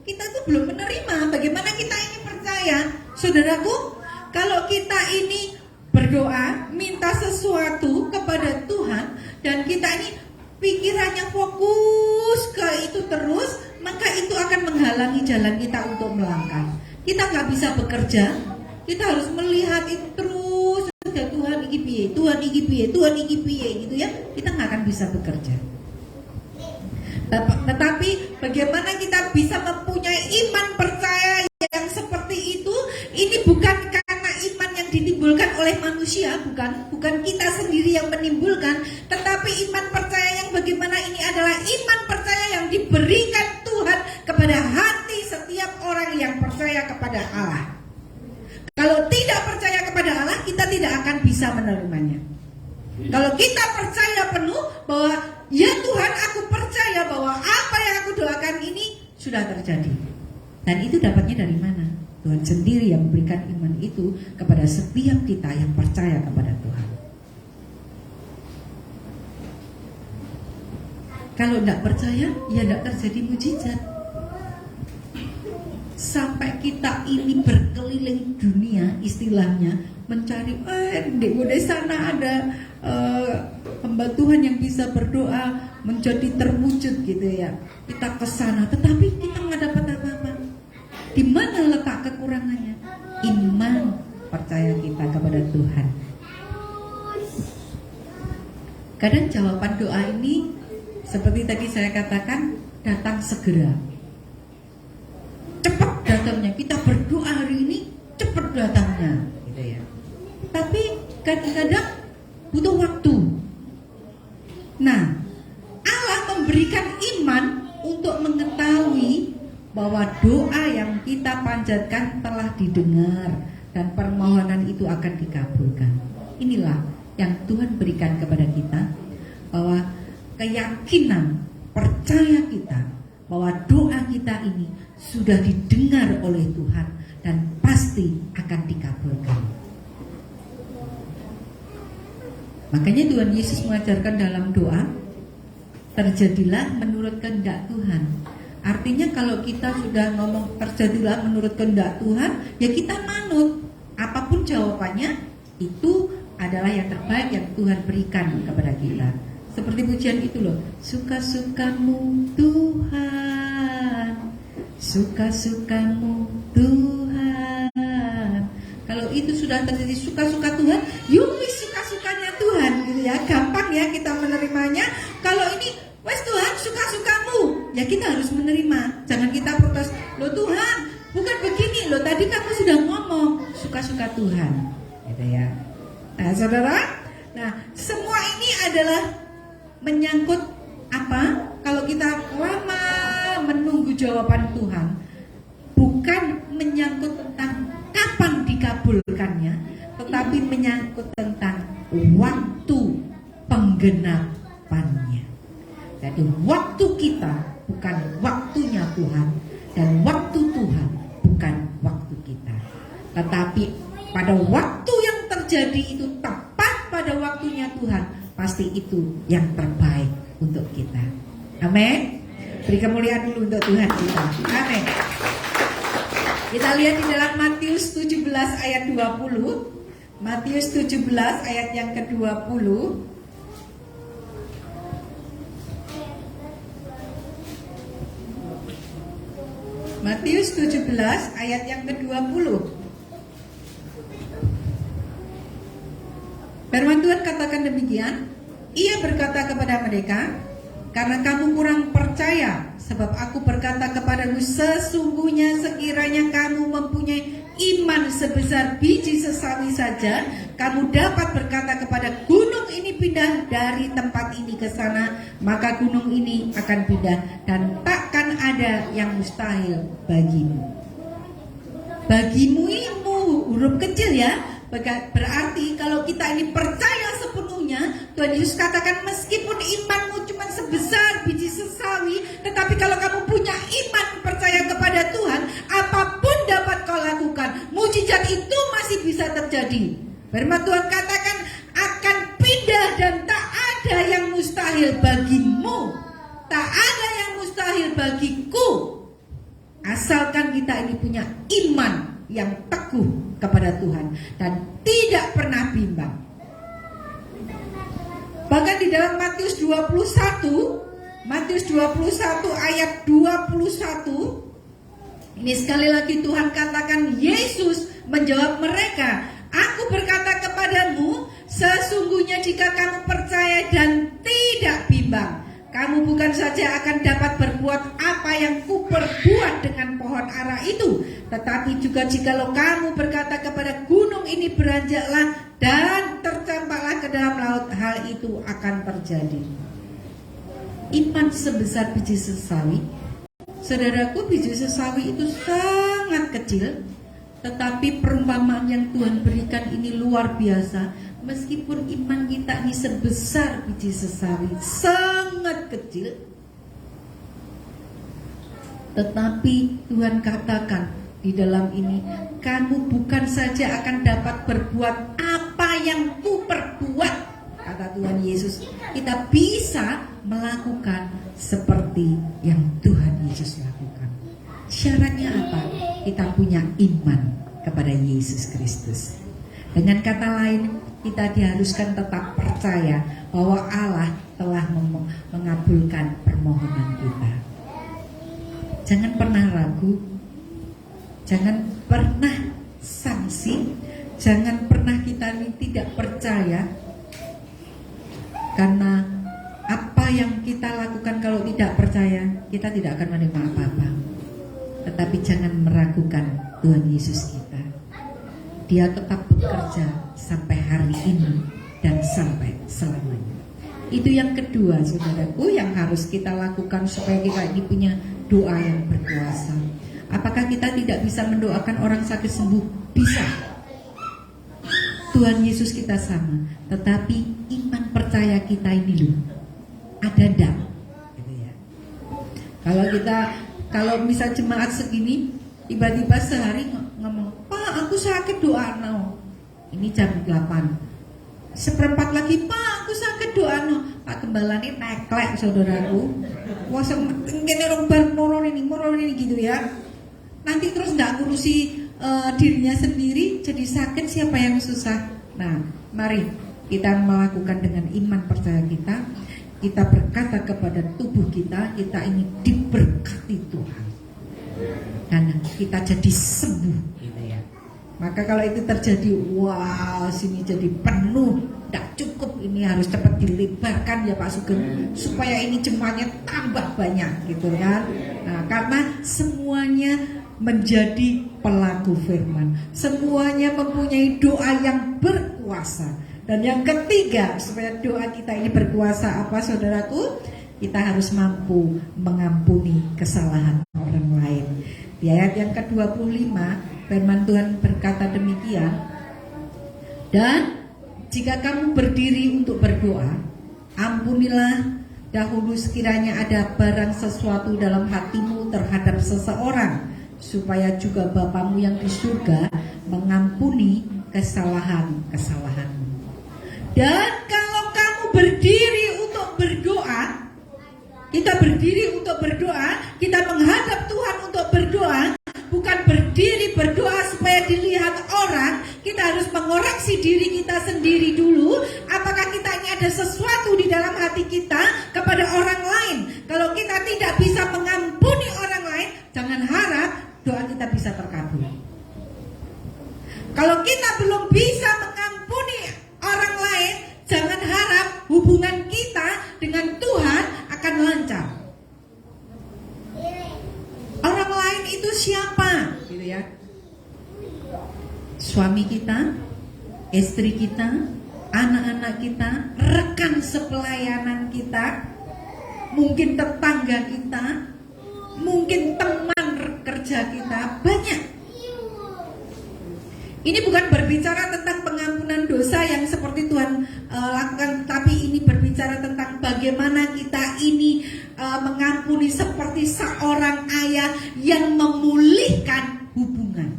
S3: Kita tuh belum menerima. Bagaimana kita ini percaya? Saudaraku, kalau kita ini berdoa, minta sesuatu kepada Tuhan, dan kita ini pikirannya fokus ke itu terus, maka itu akan menghalangi jalan kita untuk melangkah. Kita nggak bisa bekerja, kita harus melihat itu terus. Sudah Tuhan iki piye, Tuhan iki piye, Tuhan iki piye, gitu ya. Kita nggak akan bisa bekerja. Tetapi bagaimana kita bisa mempunyai iman percaya yang seperti itu? Ini bukan karena iman yang ditimbulkan oleh manusia, bukan kita sendiri yang menimbulkan, tetapi iman percaya yang bagaimana ini adalah iman percaya yang diberikan Tuhan kepada hati setiap orang yang percaya kepada Allah. Kalau tidak percaya kepada Allah, kita tidak akan bisa menerimanya. Kalau kita percaya penuh bahwa ya Tuhan, aku percaya bahwa apa yang aku doakan ini sudah terjadi. Dan itu dapatnya dari mana? Tuhan sendiri yang memberikan iman itu kepada setiap kita yang percaya kepada Tuhan. Kalau tidak percaya, ya tidak terjadi mujizat. Sampai kita ini berkeliling dunia, istilahnya mencari, di sana ada hamba Tuhan yang bisa berdoa menjadi terwujud gitu ya. Kita ke sana, tetapi kita nggak dapat apa-apa. Di mana letak kekurangannya? Iman percaya kita kepada Tuhan. Kadang jawaban doa ini seperti tadi saya katakan, datang segera, cepat datangnya. Kita berdoa hari ini, cepat datangnya, gitu ya. Tapi kadang-kadang butuh waktu. Nah, Allah memberikan iman untuk mengetahui bahwa doa yang kita panjatkan telah didengar dan permohonan itu akan dikabulkan. Inilah yang Tuhan berikan kepada kita, bahwa keyakinan, percaya kita bahwa doa kita ini sudah didengar oleh Tuhan dan pasti akan dikabulkan. Makanya Tuhan Yesus mengajarkan dalam doa, terjadilah menurut kehendak Tuhan. Artinya kalau kita sudah ngomong terjadilah menurut kehendak Tuhan, ya kita manut. Apapun jawabannya, itu adalah yang terbaik yang Tuhan berikan kepada kita. Seperti pujian itu loh, suka-sukamu Tuhan, suka-sukamu Tuhan. Kalau itu sudah terjadi suka-suka Tuhan, wis suka-sukanya Tuhan, gitu ya. Gampang ya kita menerimanya. Kalau ini wes Tuhan suka-sukamu, ya kita harus menerima. Jangan kita protes, loh Tuhan bukan begini loh, tadi kamu sudah ngomong suka-suka Tuhan, gitu ya. Nah saudara, nah semua ini adalah menyangkut apa? Kalau kita lama menunggu jawaban Tuhan, bukan menyangkut tentang kapan dikabulkannya, tetapi menyangkut tentang waktu penggenapannya. Jadi waktu kita bukan waktunya Tuhan, dan waktu Tuhan bukan waktu kita. Tetapi pada waktu yang terjadi itu tepat pada waktunya Tuhan, pasti itu yang terbaik untuk kita. Amin. Beri kemuliaan dulu untuk Tuhan kita. Amin. Kita lihat di dalam Matius 17 ayat 20. Matius 17 ayat yang ke-20. Matius 17 ayat yang ke-20. Firman Tuhan katakan demikian, ia berkata kepada mereka, karena kamu kurang percaya, sebab aku berkata kepadamu, sesungguhnya sekiranya kamu mempunyai iman sebesar biji sesawi saja, kamu dapat berkata kepada gunung ini pindah dari tempat ini ke sana, maka gunung ini akan pindah, dan takkan ada yang mustahil bagimu. Bagimu ini huruf kecil ya. Berarti kalau kita ini percaya sepenuhnya, Tuhan Yesus katakan meskipun imanmu cuma sebesar biji sesawi, tetapi kalau kamu punya iman percaya kepada Tuhan, apapun dapat kau lakukan. Mujizat itu masih bisa terjadi. Firman Tuhan katakan akan pindah dan tak ada yang mustahil bagimu, tak ada yang mustahil bagiku, asalkan kita ini punya iman yang teguh kepada Tuhan dan tidak pernah bimbang. Bahkan di dalam Matius 21 ayat 21, ini sekali lagi Tuhan katakan, Yesus menjawab mereka, aku berkata kepadamu, sesungguhnya jika kamu percaya dan tidak bimbang, kamu bukan saja akan dapat berbuat apa yang kuperbuat dengan pohon ara itu, tetapi juga jikalau kamu berkata kepada gunung ini beranjaklah dan tercampaklah ke dalam laut, hal itu akan terjadi. Iman sebesar biji sesawi, saudaraku, biji sesawi itu sangat kecil, tetapi perumpamaan yang Tuhan berikan ini luar biasa. Meskipun iman kita ini sebesar biji sesawi, sangat kecil, tetapi Tuhan katakan di dalam ini, kamu bukan saja akan dapat berbuat apa yang ku perbuat, kata Tuhan Yesus, kita bisa melakukan seperti yang Tuhan Yesus lakukan. Syaratnya apa? Kita punya iman kepada Yesus Kristus. Dengan kata lain, kita diharuskan tetap percaya bahwa Allah telah mengabulkan permohonan kita. Jangan pernah ragu, jangan pernah sangsi, jangan pernah kita ini tidak percaya, karena tidak percaya, kita tidak akan menerima apa-apa. Tetapi jangan meragukan Tuhan Yesus kita. Dia tetap bekerja sampai hari ini dan sampai selamanya. Itu yang kedua, saudaraku, yang harus kita lakukan supaya kita ini punya doa yang berkuasa. Apakah kita tidak bisa mendoakan orang sakit sembuh? Bisa. Tuhan Yesus kita sama, tetapi iman percaya kita ini loh, ada ndak? Gitu ya. Kalau misal jemaat segini, tiba-tiba sehari ngomong, Pak aku sakit doa no. Ini jam 8. Seperempat lagi, Pak aku sakit doa no. Pak Gembala ini neklek saudaraku. Wah mungkin orang baru ini gitu ya. Nanti terus nggak ngurusi dirinya sendiri, jadi sakit, siapa yang susah? Nah, mari kita melakukan dengan iman percaya kita. Kita berkata kepada tubuh kita ini diberkati Tuhan, dan kita jadi sembuh, gitu ya. Maka kalau itu terjadi, wah sini jadi penuh, tidak cukup, ini harus cepat dilebarkan ya Pak Sugeng, supaya ini jemaatnya tambah banyak, gitu kan? Nah, karena semuanya menjadi pelaku firman, semuanya mempunyai doa yang berkuasa. Dan yang ketiga, supaya doa kita ini berkuasa apa saudaraku? Kita harus mampu mengampuni kesalahan orang lain. Di ayat yang ke-25 firman Tuhan berkata demikian, dan jika kamu berdiri untuk berdoa, ampunilah dahulu sekiranya ada barang sesuatu dalam hatimu terhadap seseorang, supaya juga Bapamu yang di surga mengampuni kesalahan-kesalahanmu. Dan kalau kamu berdiri untuk berdoa, kita berdiri untuk berdoa, kita menghadap Tuhan untuk berdoa, bukan berdiri berdoa supaya dilihat orang. Kita harus mengoreksi diri kita sendiri dulu, apakah kita ini ada sesuatu di dalam hati kita kepada orang lain. Kalau kita tidak bisa mengampuni orang lain, jangan harap doa kita bisa terkabul. Kalau kita belum bisa mengampuni orang lain, jangan harap hubungan kita dengan Tuhan akan lancar. Orang lain itu siapa? Gitu ya. Suami kita, istri kita, anak-anak kita, rekan sepelayanan kita, mungkin tetangga kita, mungkin teman kerja kita, banyak. Ini bukan berbicara tentang pengampunan dosa yang seperti Tuhan lakukan, tapi ini berbicara tentang bagaimana kita ini mengampuni seperti seorang ayah yang memulihkan hubungan.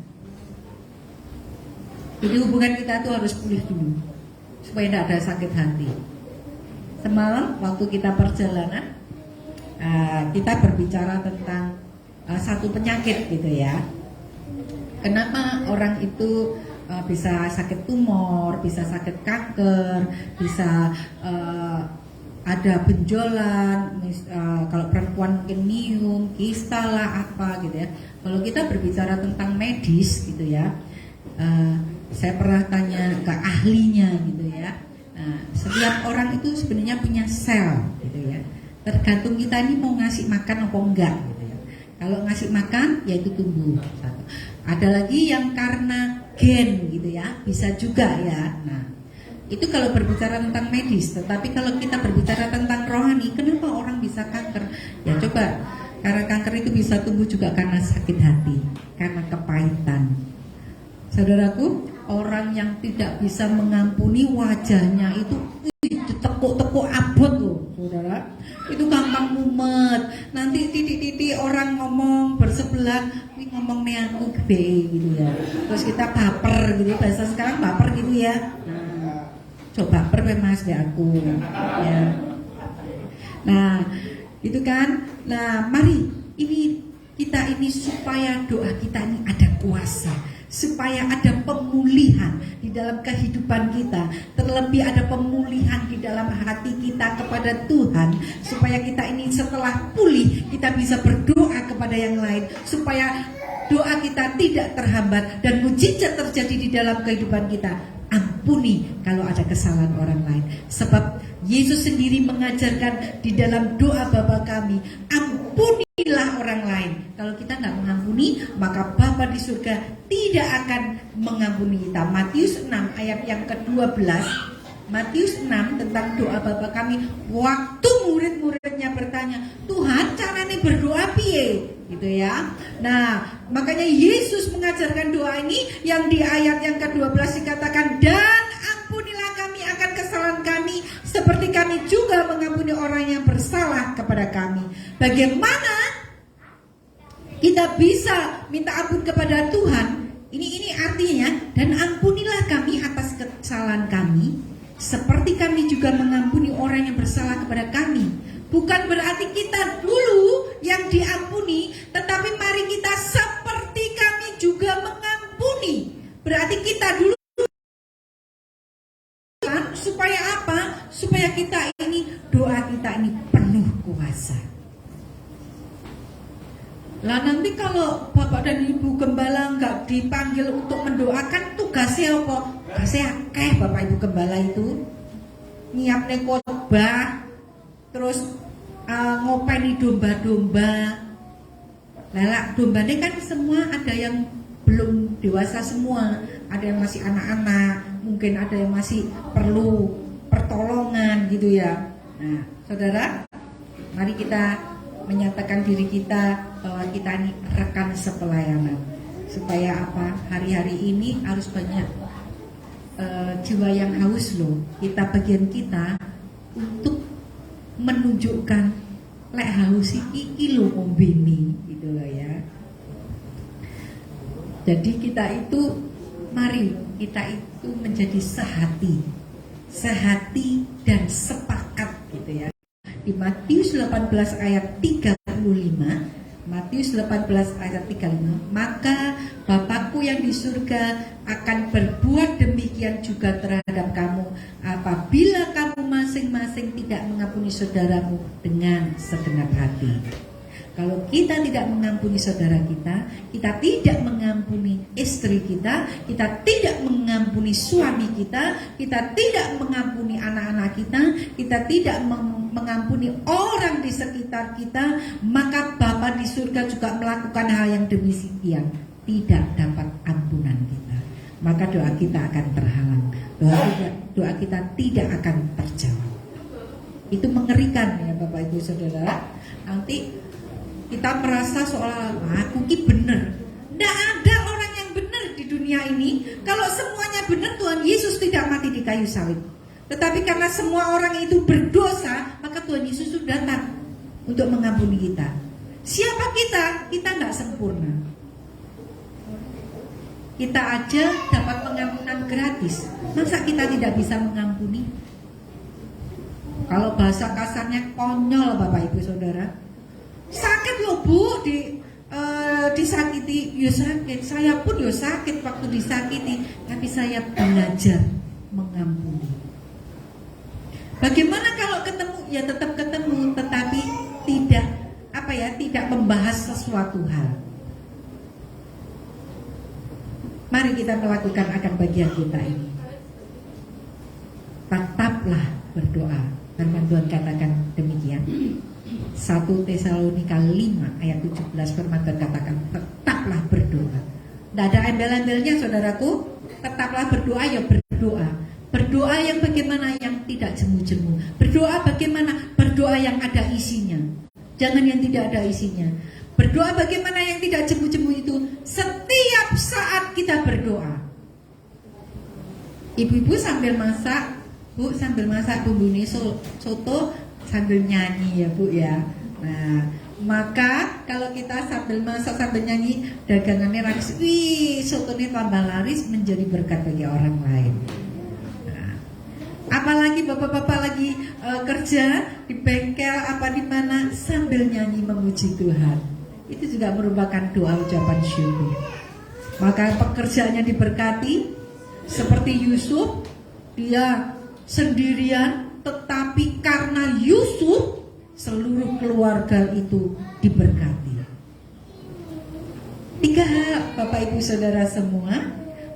S3: Jadi hubungan kita itu harus pulih dulu, supaya tidak ada sakit hati. Semalam waktu kita perjalanan, kita berbicara tentang satu penyakit gitu ya. Kenapa orang itu bisa sakit tumor, bisa sakit kanker, bisa ada benjolan, kalau perempuan mungkin nyium, kista lah apa gitu ya. Kalau kita berbicara tentang medis gitu ya, saya pernah tanya ke ahlinya gitu ya. Nah, setiap orang itu sebenarnya punya sel gitu ya. Tergantung kita ini mau ngasih makan apa enggak gitu ya. Kalau ngasih makan ya itu tumbuh satu. Ada lagi yang karena gen gitu ya, bisa juga ya. Nah, itu kalau berbicara tentang medis. Tetapi kalau kita berbicara tentang rohani, kenapa orang bisa kanker? Ya coba, karena kanker itu bisa tumbuh juga karena sakit hati, karena kepahitan. Saudaraku, orang yang tidak bisa mengampuni, wajahnya itu tekuk-tekuk abot loh, saudara. Itu gampang mumet. Nanti titik-titik orang ngomong bersebelah, ini ngomong nih aku gede gitu ya. Terus kita baper gitu, bahasa sekarang baper gitu ya. Coba baper mas deh aku ya. Nah, itu kan. Nah, mari ini kita ini supaya doa kita ini ada kuasa, supaya ada pemulihan di dalam kehidupan kita, terlebih ada pemulihan di dalam hati kita kepada Tuhan, supaya kita ini setelah pulih kita bisa berdoa kepada yang lain, supaya doa kita tidak terhambat dan mujizat terjadi di dalam kehidupan kita. Amin. ampuni kalau ada kesalahan orang lain. Sebab Yesus sendiri mengajarkan di dalam doa Bapa kami, ampunilah orang lain. Kalau kita nggak mengampuni, maka Bapa di surga tidak akan mengampuni kita. Matius 6 ayat yang ke-12. Matius 6 tentang doa Bapa kami. Waktu murid-muridnya bertanya, Tuhan caranya berdoa piye? Gitu ya. Nah, makanya Yesus mengajarkan doa ini yang di ayat yang ke-12 dikatakan, dan ampunilah kami akan kesalahan kami seperti kami juga mengampuni orang yang bersalah kepada kami. Bagaimana kita bisa minta ampun kepada Tuhan? Ini artinya, dan ampunilah kami atas kesalahan kami seperti kami juga mengampuni orang yang bersalah kepada kami. Bukan berarti kita dulu yang diampuni, tetapi mari kita seperti kami juga mengampuni. Berarti kita dulu, supaya apa? Supaya kita ini, doa kita ini penuh kuasa. Lah nanti kalau Bapak dan Ibu Gembala nggak dipanggil untuk mendoakan, tugasnya apa? Tugasnya Bapak Ibu Gembala itu nyiapne khotbah, terus ngopeni domba-domba. Lala dombanya kan semua ada yang belum dewasa semua, ada yang masih anak-anak, mungkin ada yang masih perlu pertolongan gitu ya. Nah, saudara, mari kita menyatakan diri kita bahwa kita ini rekan sepelayanan. Supaya apa? Hari-hari ini harus banyak jiwa yang haus loh. Kita bagian kita untuk menunjukkan lek haus iki lho ngombeni gitu loh ya. Jadi kita itu, mari kita itu menjadi sehati dan sepakat gitu ya. Di Matius 18 ayat 35, Matius 18 ayat 35, maka Bapakku yang di surga akan berbuat demikian juga terhadap kamu apabila kamu masing-masing tidak mengampuni saudaramu dengan segenap hati. Kalau kita tidak mengampuni saudara kita, kita tidak mengampuni istri kita, kita tidak mengampuni suami kita, kita tidak mengampuni anak-anak kita tidak mengampuni orang di sekitar kita, maka Bapa di surga juga melakukan hal yang demikian, tidak dapat ampunan kita. Maka doa kita akan terhalang, doa kita tidak akan terjawab. Itu mengerikan ya Bapak Ibu Saudara. Nanti kita merasa seolah aku ki benar. Tidak ada orang yang benar di dunia ini. Kalau semuanya benar, Tuhan Yesus tidak mati di kayu salib. Tetapi karena semua orang itu berdosa, maka Tuhan Yesus sudah datang untuk mengampuni kita. Siapa kita? Kita tidak sempurna. Kita aja dapat pengampunan gratis. Masa kita tidak bisa mengampuni? Kalau bahasa kasarnya konyol Bapak Ibu Saudara. Sakit loh Bu, disakiti, ya sakit. Saya pun ya sakit waktu disakiti, tapi saya belajar mengampuni. Bagaimana kalau ketemu? Ya tetap ketemu, tetapi tidak membahas sesuatu hal. Mari kita melakukan akan bagian kita ini. Tetaplah berdoa. Firman Tuhan katakan demikian. 1 Tesalonika 5 ayat 17 firman Tuhan katakan, tetaplah berdoa. Tidak ada embel-embelnya saudaraku. Tetaplah berdoa, ya berdoa. Berdoa yang bagaimana? Yang tidak jemu-jemu. Berdoa bagaimana? Berdoa yang ada isinya. Jangan yang tidak ada isinya. Berdoa bagaimana yang tidak jemu-jemu itu? Setiap saat kita berdoa. Ibu-ibu sambil masak, Bu sambil masak bumbu soto sambil nyanyi ya Bu ya. Nah, maka kalau kita sambil masak sambil nyanyi, dagangannya laris, sotonya tambah laris, menjadi berkat bagi orang lain. Nah, apalagi bapak-bapak lagi kerja di bengkel apa di mana sambil nyanyi memuji Tuhan, itu juga merupakan doa ucapan syukur. Maka pekerjaannya diberkati, seperti Yusuf, dia sendirian. Tetapi karena Yusuf, seluruh keluarga itu diberkati. 3 hal Bapak Ibu Saudara semua.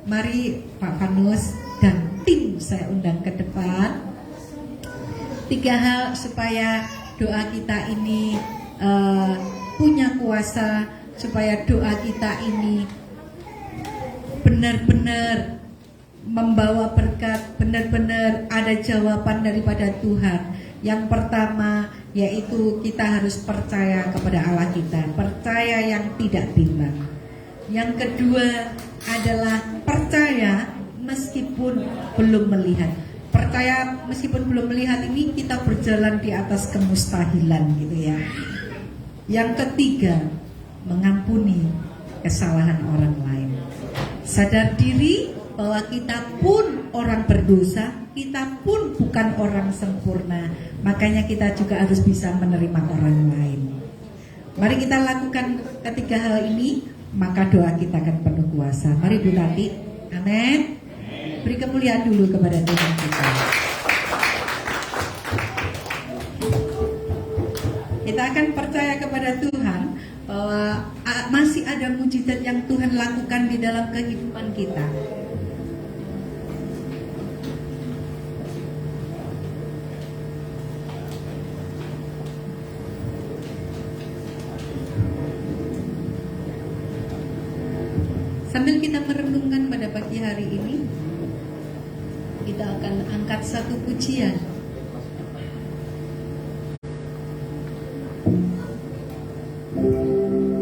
S3: Mari Pak Fanus dan tim saya undang ke depan. 3 hal supaya doa kita ini punya kuasa, supaya doa kita ini benar-benar membawa berkat, benar-benar ada jawaban daripada Tuhan. Yang pertama yaitu kita harus percaya kepada Allah kita, percaya yang tidak bimbang. Yang kedua adalah percaya meskipun belum melihat. Percaya meskipun belum melihat ini kita berjalan di atas kemustahilan gitu ya. Yang ketiga, mengampuni kesalahan orang lain. Sadar diri bahwa kita pun orang berdosa, kita pun bukan orang sempurna. Makanya kita juga harus bisa menerima orang lain. Mari kita lakukan ketiga hal ini, maka doa kita akan penuh kuasa. Mari Bu Tati, amin. Beri kemuliaan dulu kepada Tuhan kita. Kita akan percaya kepada Tuhan bahwa masih ada mujizat yang Tuhan lakukan di dalam kehidupan kita. Sambil kita merenungkan pada pagi hari ini, kita akan angkat satu pujian.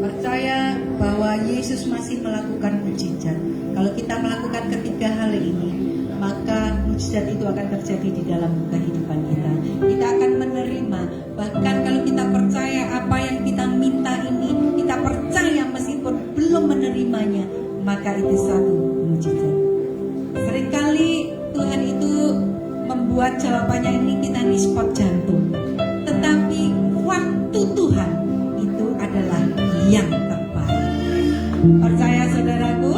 S3: Percaya bahwa Yesus masih melakukan mujizat. Kalau kita melakukan ketiga hal ini, maka mujizat itu akan terjadi di dalam kehidupan kita. Kita akan menerima. Bahkan kalau kita percaya apa yang kita minta ini, kita percaya meskipun belum menerimanya, maka itu satu mujizat. Seringkali Tuhan itu membuat jawabannya ini kita nih spot jantung. Tetapi waktu Tuhan itu adalah yang terbaik. Percaya saudaraku?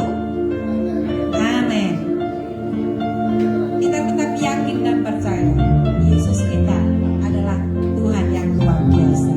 S3: Amin. Kita tetap yakin dan percaya Yesus kita adalah Tuhan yang luar biasa.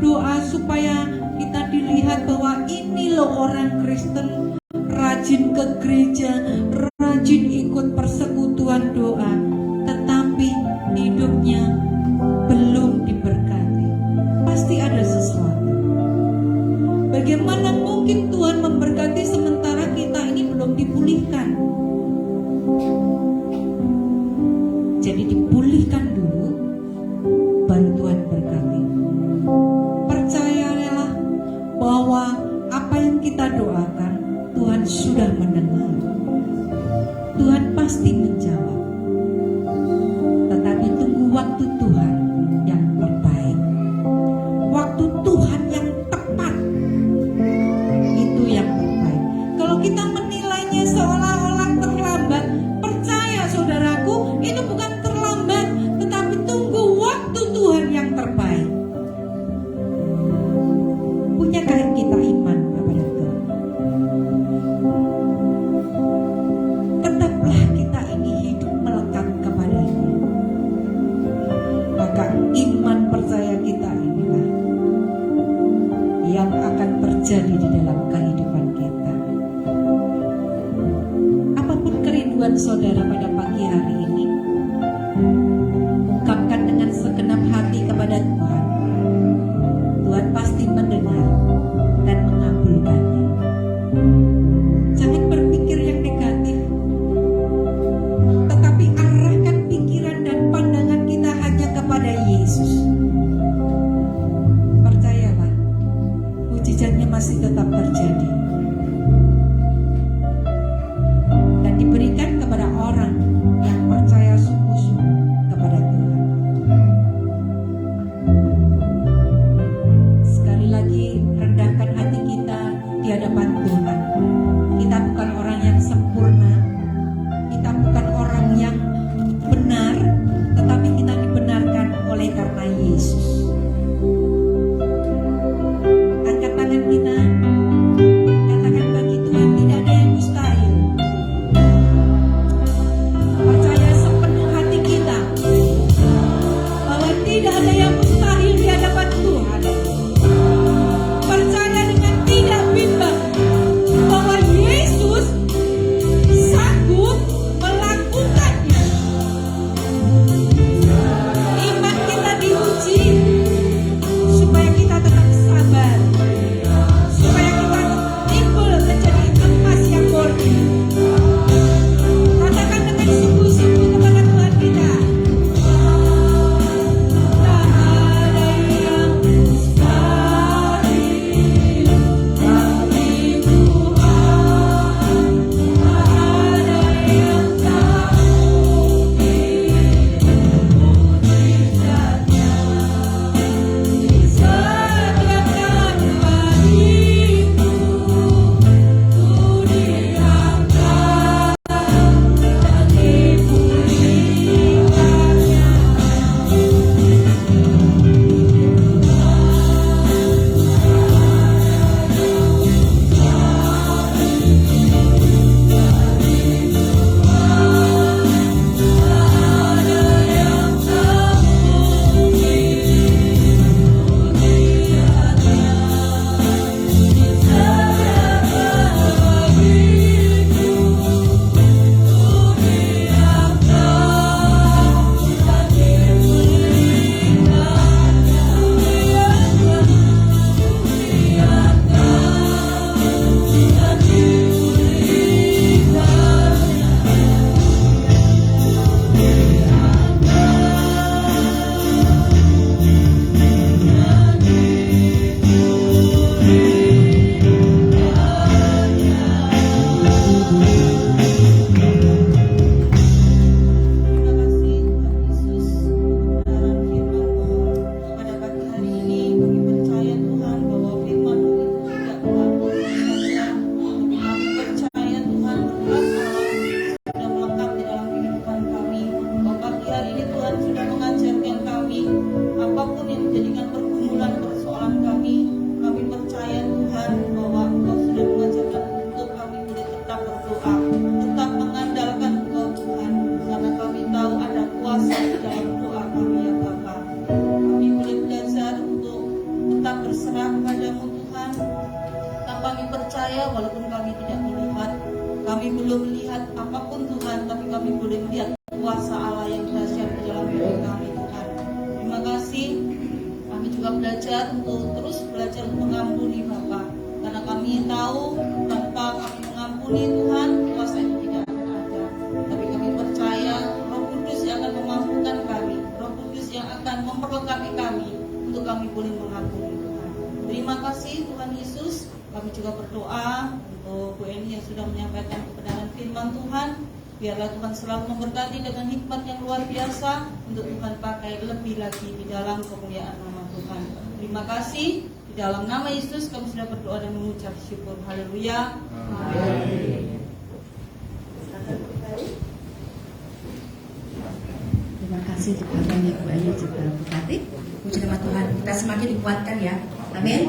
S3: berdoa supaya kita dilihat bahwa ini loh orang Kristen, rajin ke gereja, rajin ikut persekutuan doa, tetapi hidupnya belum diberkati. Pasti ada sesuatu. Bagaimana mungkin Tuhan memberkati sementara kita ini belum dipulihkan? Jadi dipulihkan dulu, baru Tuhan berkati. Percayalah bahwa apa yang kita doakan, Tuhan sudah mendengar. Tuhan pasti menjawab. Tetapi tunggu waktu Tuhan yang terbaik. Waktu Tuhan yang tepat, itu yang terbaik. Kalau kita menilainya seolah-olah terlambat, percaya saudaraku, itu bukan terlambat, tetapi tunggu waktu Tuhan yang terbaik. Punyakah kita iman kepada Tuhan? Tetaplah kita ini hidup melekat kepadanya. Maka iman percaya kita inilah yang akan terjadi di dalam kehidupan kita. Apapun kerinduan saudara pada pagi hari ini, ungkapkan dengan segenap hati kepada Tuhan. Tuhan pasti mendengar dan mengabulkannya. Jangan berpikir yang negatif, tetapi arahkan pikiran dan pandangan kita hanya kepada Yesus. Percayalah, mujizatnya masih tetap terjadi dan diberikan kepada orang yang percaya sungguh-sungguh kepada Tuhan. Sekali lagi, rendahkan hati kita di hadapan Tuhan. Kita bukan orang yang sempurna, kita bukan orang yang benar, tetapi kita dibenarkan oleh karena Yesus. Angkat tangan kita, katakan bagi Tuhan, tidak ada yang mustahil. Percaya sepenuh hati kita bahwa tidak ada yang mustahil di hadapan Tuhan. Percaya dengan tidak bimbang bahwa Yesus sanggup melakukannya. Iman kita diuji
S4: kepadamu Tuhan. Kami percaya walaupun kami tidak melihat, kami belum melihat apapun Tuhan, tapi kami boleh melihat kuasa Allah yang dahsyat di dalam hidup kami Tuhan. Terima kasih. Kami juga belajar untuk terus belajar untuk mengampuni Bapa, karena kami tahu tanpa kami mengampuni Tuhan, kuasa itu tidak akan ada. Tapi kami percaya Roh Kudus yang akan memampukan kami, Roh Kudus yang akan memperlengkapi kami untuk kami boleh mengampuni Tuhan. Terima kasih Tuhan Yesus. Kami juga berdoa untuk Bu Eni yang sudah menyampaikan kebenaran firman Tuhan. Biarlah Tuhan selalu memberkati dengan hikmat yang luar biasa untuk Tuhan pakai lebih lagi di dalam kemuliaan nama Tuhan. Terima kasih. Di dalam nama Yesus kami sudah berdoa dan mengucap syukur. Haleluya. Amin.
S1: Terima kasih untuk katanya Bu Eni juga berkati. Puji nama Tuhan, kita semakin dikuatkan ya. Amin.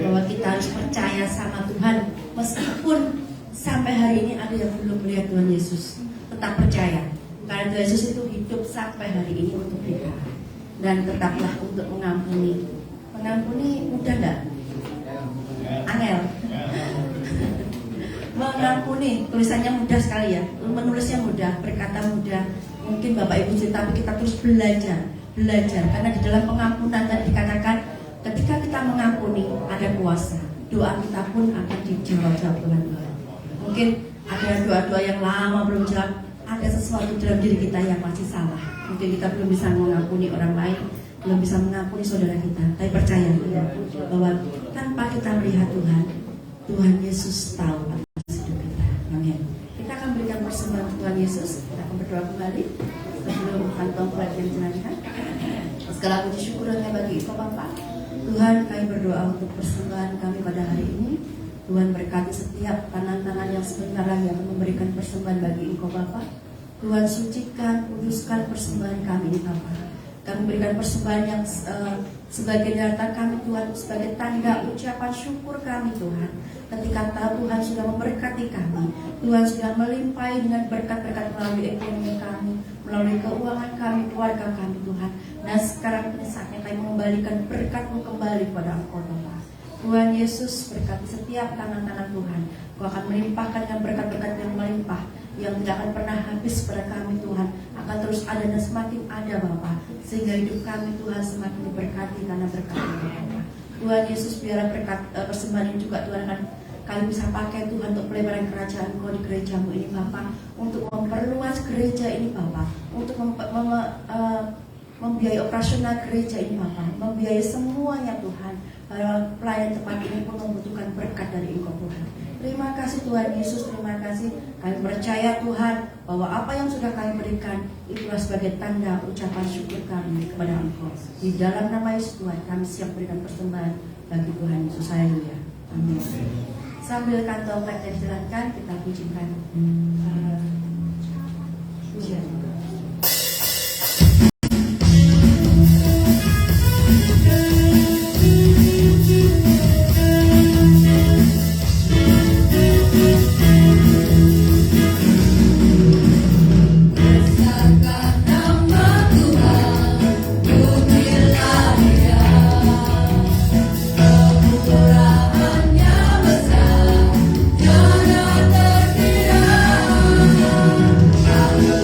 S1: Bahwa kita harus percaya sama Tuhan meskipun sampai hari ini ada yang belum melihat Tuhan Yesus. Tetap percaya, karena Tuhan Yesus itu hidup sampai hari ini untuk kita. Dan tetaplah untuk mengampuni. Mengampuni mudah enggak? Angel. Mengampuni tulisannya mudah sekali ya. Menulisnya mudah, berkata mudah. Mungkin Bapak Ibu cerita, tapi kita terus belajar. Karena di dalam pengampunan tadi dikatakan ketika kita mengampuni ada kuasa, doa kita pun akan dijawab Tuhan. Mungkin ada doa-doa yang lama belum jawab, ada sesuatu dalam diri kita yang masih salah. Mungkin kita belum bisa mengampuni orang lain, belum bisa mengampuni saudara kita. Tapi percaya bahwa tanpa kita melihat Tuhan Yesus tahu atas hidup kita. Amin. Kita akan berikan persembahan Tuhan Yesus. Kita akan berdoa kembali sebelum kantong pelatihan dilanjutkan. Segala puji syukur hanya bagi Engkau Bapa. Tuhan, kami berdoa untuk persembahan kami pada hari ini. Tuhan berkati setiap tangan-tangan yang sebentar lagi akan memberikan persembahan bagi Engkau Bapa. Tuhan sucikan, kuduskan persembahan kami ini Bapa. Kami berikan persembahan yang sebagai daratan kami Tuhan, sebagai tanda ucapan syukur kami Tuhan. Ketika tahu Tuhan sudah memberkati kami, Tuhan sudah melimpahi dengan berkat-berkat melalui ekonomi kami, melalui keuangan kami, keluarga kami Tuhan. Dan sekarang ini saatnya kami mengembalikan berkat-Mu kembali kepada Engkau Bapa. Tuhan Yesus berkati setiap tangan-tangan Tuhan. Kau akan melimpahkan dengan berkat-berkat yang melimpah, yang tidak akan pernah habis pada kami Tuhan, akan terus ada dan semakin ada Bapa, sehingga hidup kami Tuhan semakin diberkati karena berkat-Mu Bapa. Tuhan Yesus, biarlah berkat persembahan ini juga Tuhan akan kami bisa pakai Tuhan untuk pelebaran kerajaan Kau di gereja-Mu ini Bapa, untuk memperluas gereja ini Bapa, untuk membiayai operasional gereja ini Bapa, membiayai semuanya Tuhan. Pelayan tempat ini pun membutuhkan berkat dari Engkau Tuhan. Terima kasih Tuhan Yesus, terima kasih. Kami percaya Tuhan bahwa apa yang sudah kami berikan itulah sebagai tanda ucapan syukur kami kepada Engkau. Di dalam nama Yesus Tuhan kami siap berikan persembahan bagi Tuhan Yesus. Haleluya. Amin. Sambil kantong pelayan dijalankan, kita pujikan pujian.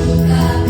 S5: Bukan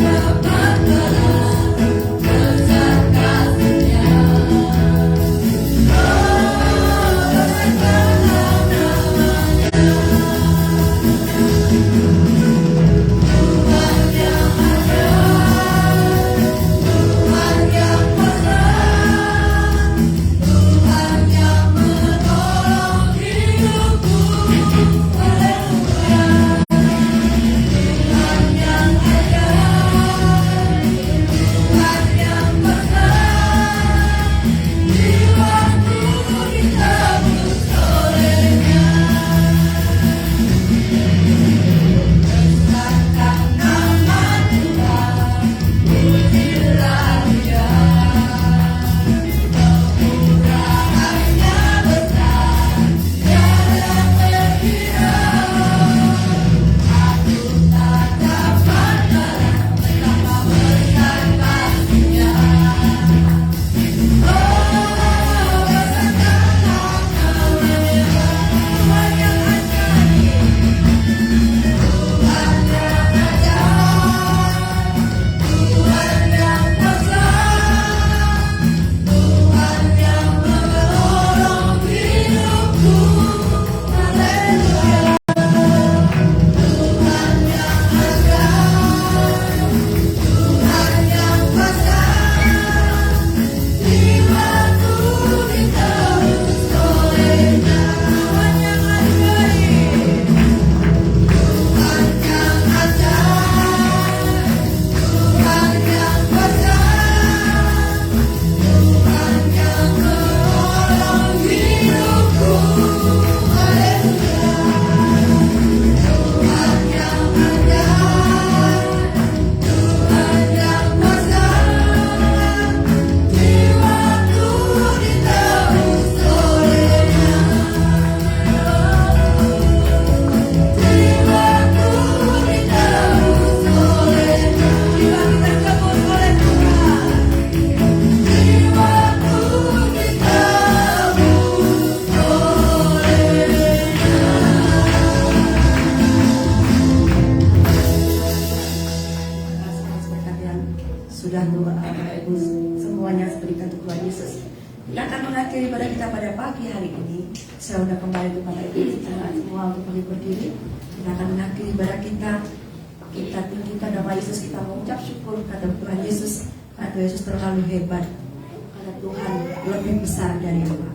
S1: Kita akan mengakhiri ibadah kita pada pagi hari ini. Saya sudah kembali kepada ibu kita semua untuk kami berdiri. Kita akan mengakhiri ibadah kita. Kita tinggikan nama Yesus, kita mengucap syukur kata Tuhan Yesus. Karena Tuhan Yesus terlalu hebat. Karena Tuhan lebih besar dari Allah.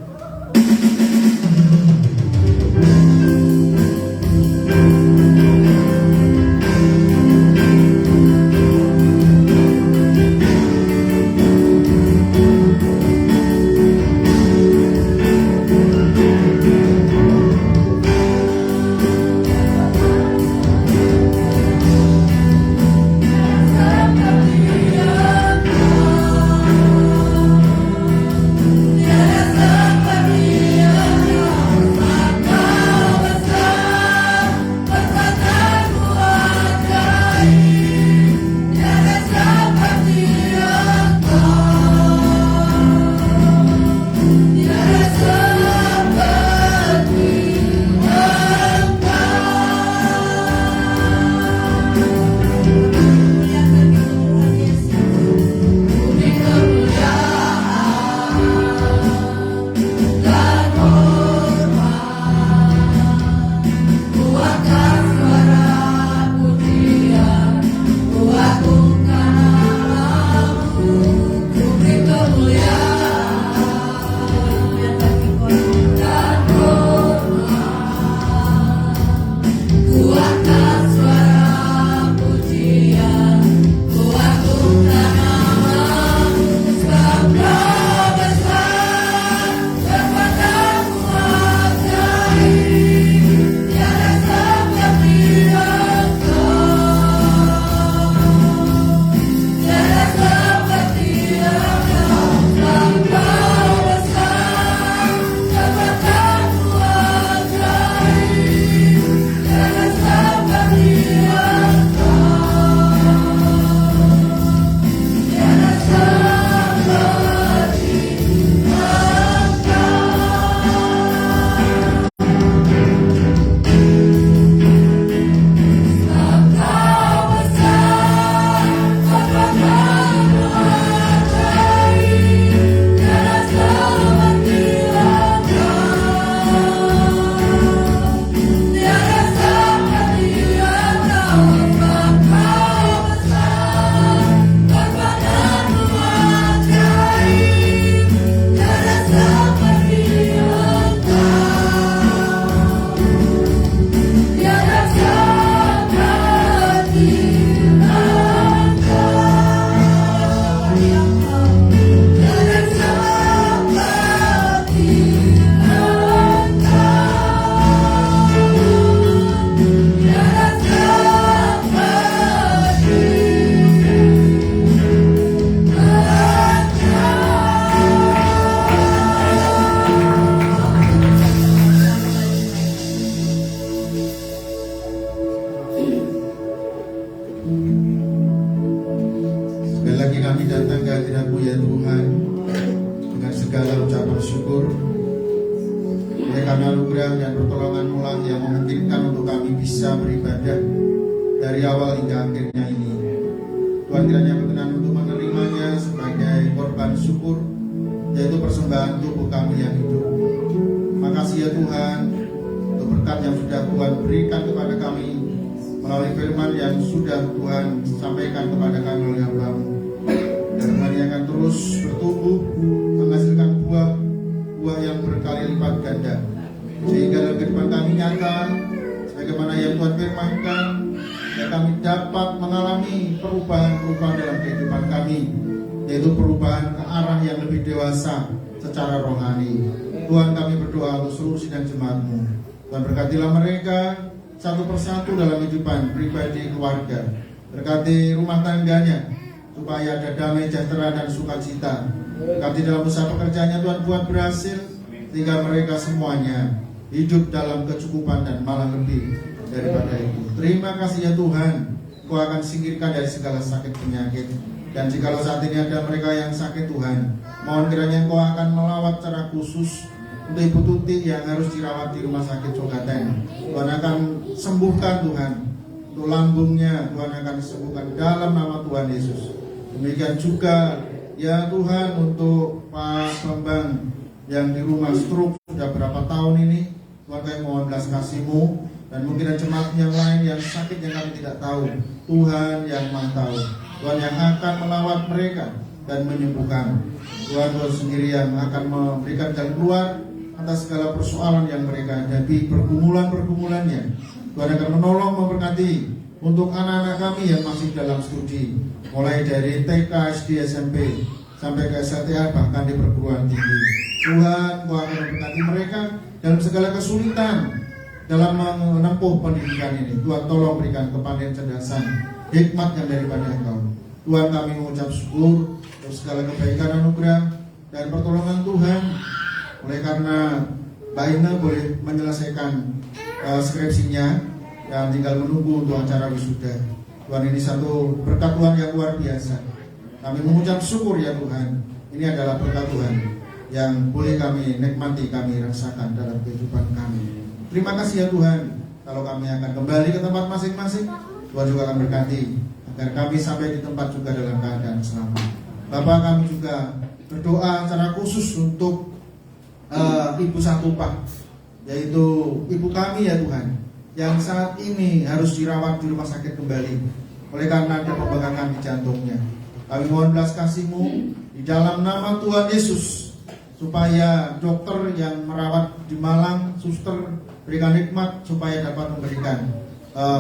S2: karena anugerah dan pertolongan-Mu lah yang memungkinkan untuk kami bisa beribadah dari awal hingga akhirnya ini. Tuhan kiranya berkenan untuk menerimanya sebagai korban syukur, yaitu persembahan tubuh kami yang hidup. Makasih ya Tuhan untuk berkat yang sudah Tuhan berikan kepada kami melalui firman yang sudah Tuhan sampaikan kepada kami oleh hamba-Mu. Dan firman yang akan terus bertumbuh, menghasilkan buah yang berkali lipat ganda, sehingga dalam kehidupan kami nyata sebagaimana yang Tuhan firmankan, ya kami dapat mengalami perubahan-perubahan dalam kehidupan kami, yaitu perubahan ke arah yang lebih dewasa secara rohani. Tuhan, kami berdoa untuk seluruh sidang jemaat-Mu. Tuhan, berkatilah mereka satu persatu dalam kehidupan pribadi keluarga. Berkati rumah tangganya supaya ada damai, sejahtera dan sukacita. Berkati dalam usaha pekerjaannya Tuhan buat berhasil, sehingga mereka semuanya hidup dalam kecukupan dan malah lebih daripada itu. Terima kasih ya Tuhan, Kau akan singkirkan dari segala sakit penyakit. Dan jikalau saat ini ada mereka yang sakit Tuhan, mohon kiranya Kau akan melawat secara khusus untuk Ibu Tuti yang harus dirawat di rumah sakit Jogaten. Tuhan akan sembuhkan Tuhan, untuk lambungnya Tuhan akan sembuhkan dalam nama Tuhan Yesus. Demikian juga Ya Tuhan, untuk Pak Bambang yang di rumah stroke sudah berapa tahun ini, Tuhan kami mohon belas kasih-Mu, dan mungkin ada jemaat yang lain yang sakit yang kami tidak tahu. Tuhan yang Maha tahu, Tuhan yang akan melawat mereka dan menyembuhkan. Tuhan sendiri yang akan memberikan jalan keluar atas segala persoalan yang mereka hadapi, pergumulan-pergumulannya. Tuhan akan menolong, memberkati untuk anak-anak kami yang masih dalam studi, mulai dari TK, SD, SMP sampai ke SLTA, bahkan di perguruan tinggi. Tuhan, Tuhan akan memberkati mereka dalam segala kesulitan dalam menempuh pendidikan ini. Tuhan tolong berikan kepandaian, kecerdasan, hikmat yang daripada Engkau. Tuhan, kami mengucap syukur untuk segala kebaikan, anugerah dan pertolongan Tuhan. Oleh karena Mbak Ina boleh menyelesaikan skripsinya dan tinggal menunggu untuk acara wisuda. Tuhan, ini satu berkat Tuhan yang luar biasa. Kami mengucap syukur ya Tuhan. Ini adalah berkat Tuhan yang boleh kami nikmati, kami rasakan dalam kehidupan kami. Terima kasih ya Tuhan. Kalau kami akan kembali ke tempat masing-masing, Tuhan juga akan berkati agar kami sampai di tempat juga dalam keadaan selamat. Bapak, kami juga berdoa secara khusus untuk Ibu Satupah, yaitu ibu kami ya Tuhan, yang saat ini harus dirawat di rumah sakit kembali oleh karena ada pembengkakan di jantungnya. Kami mohon belas kasih-Mu di dalam nama Tuhan Yesus, supaya dokter yang merawat di Malang, suster, berikan hikmat supaya dapat memberikan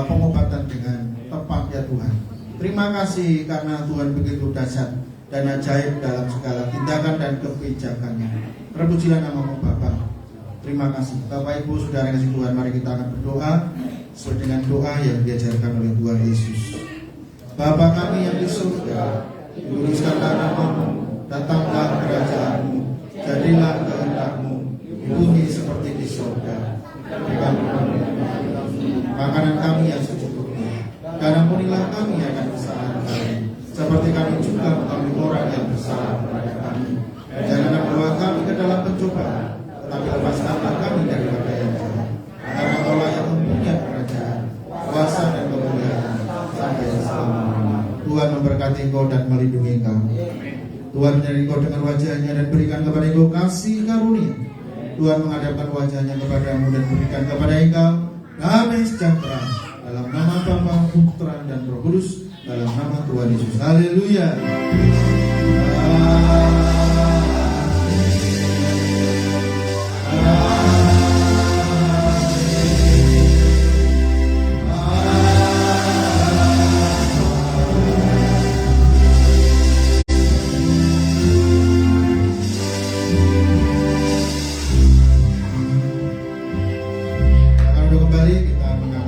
S2: pengobatan dengan tepat ya Tuhan. Terima kasih karena Tuhan begitu dahsyat dan ajaib dalam segala tindakan dan kebijakannya. Terpujilah nama-Mu Bapa. Terima kasih Bapak Ibu Saudara kasih Tuhan. Mari kita akan berdoa sesuai dengan doa yang diajarkan oleh Tuhan Yesus. Bapa kami yang di surga, dikuduskanlah nama-Mu, datanglah kerajaan-Mu, jadilah kehendak-Mu di bumi seperti di surga. Berikan kami makanan kami yang secukupnya, dan ampunilah kami akan kesalahan kami, seperti kami juga mengampuni orang yang bersalah kepada kami. Janganlah membawa kami ke dalam pencobaan, tetapi lepaskanlah kami daripada yang jahat. Karena Engkau-lah yang mempunyai kerajaan, kuasa dan kemuliaan sampai selama-lamanya. Tuhan memberkati Engkau dan melindungi Engkau. Tuhan menyertai Engkau dengan wajahnya dan berikan kepada Engkau kasih karunia. Tuhan menghadapkan wajahnya kepadamu dan berikan kepada Engkau damai sejahtera. Dalam nama Bapa, Putra dan Roh Kudus, dalam nama Tuhan Yesus. Haleluya. Kembali kita mengambil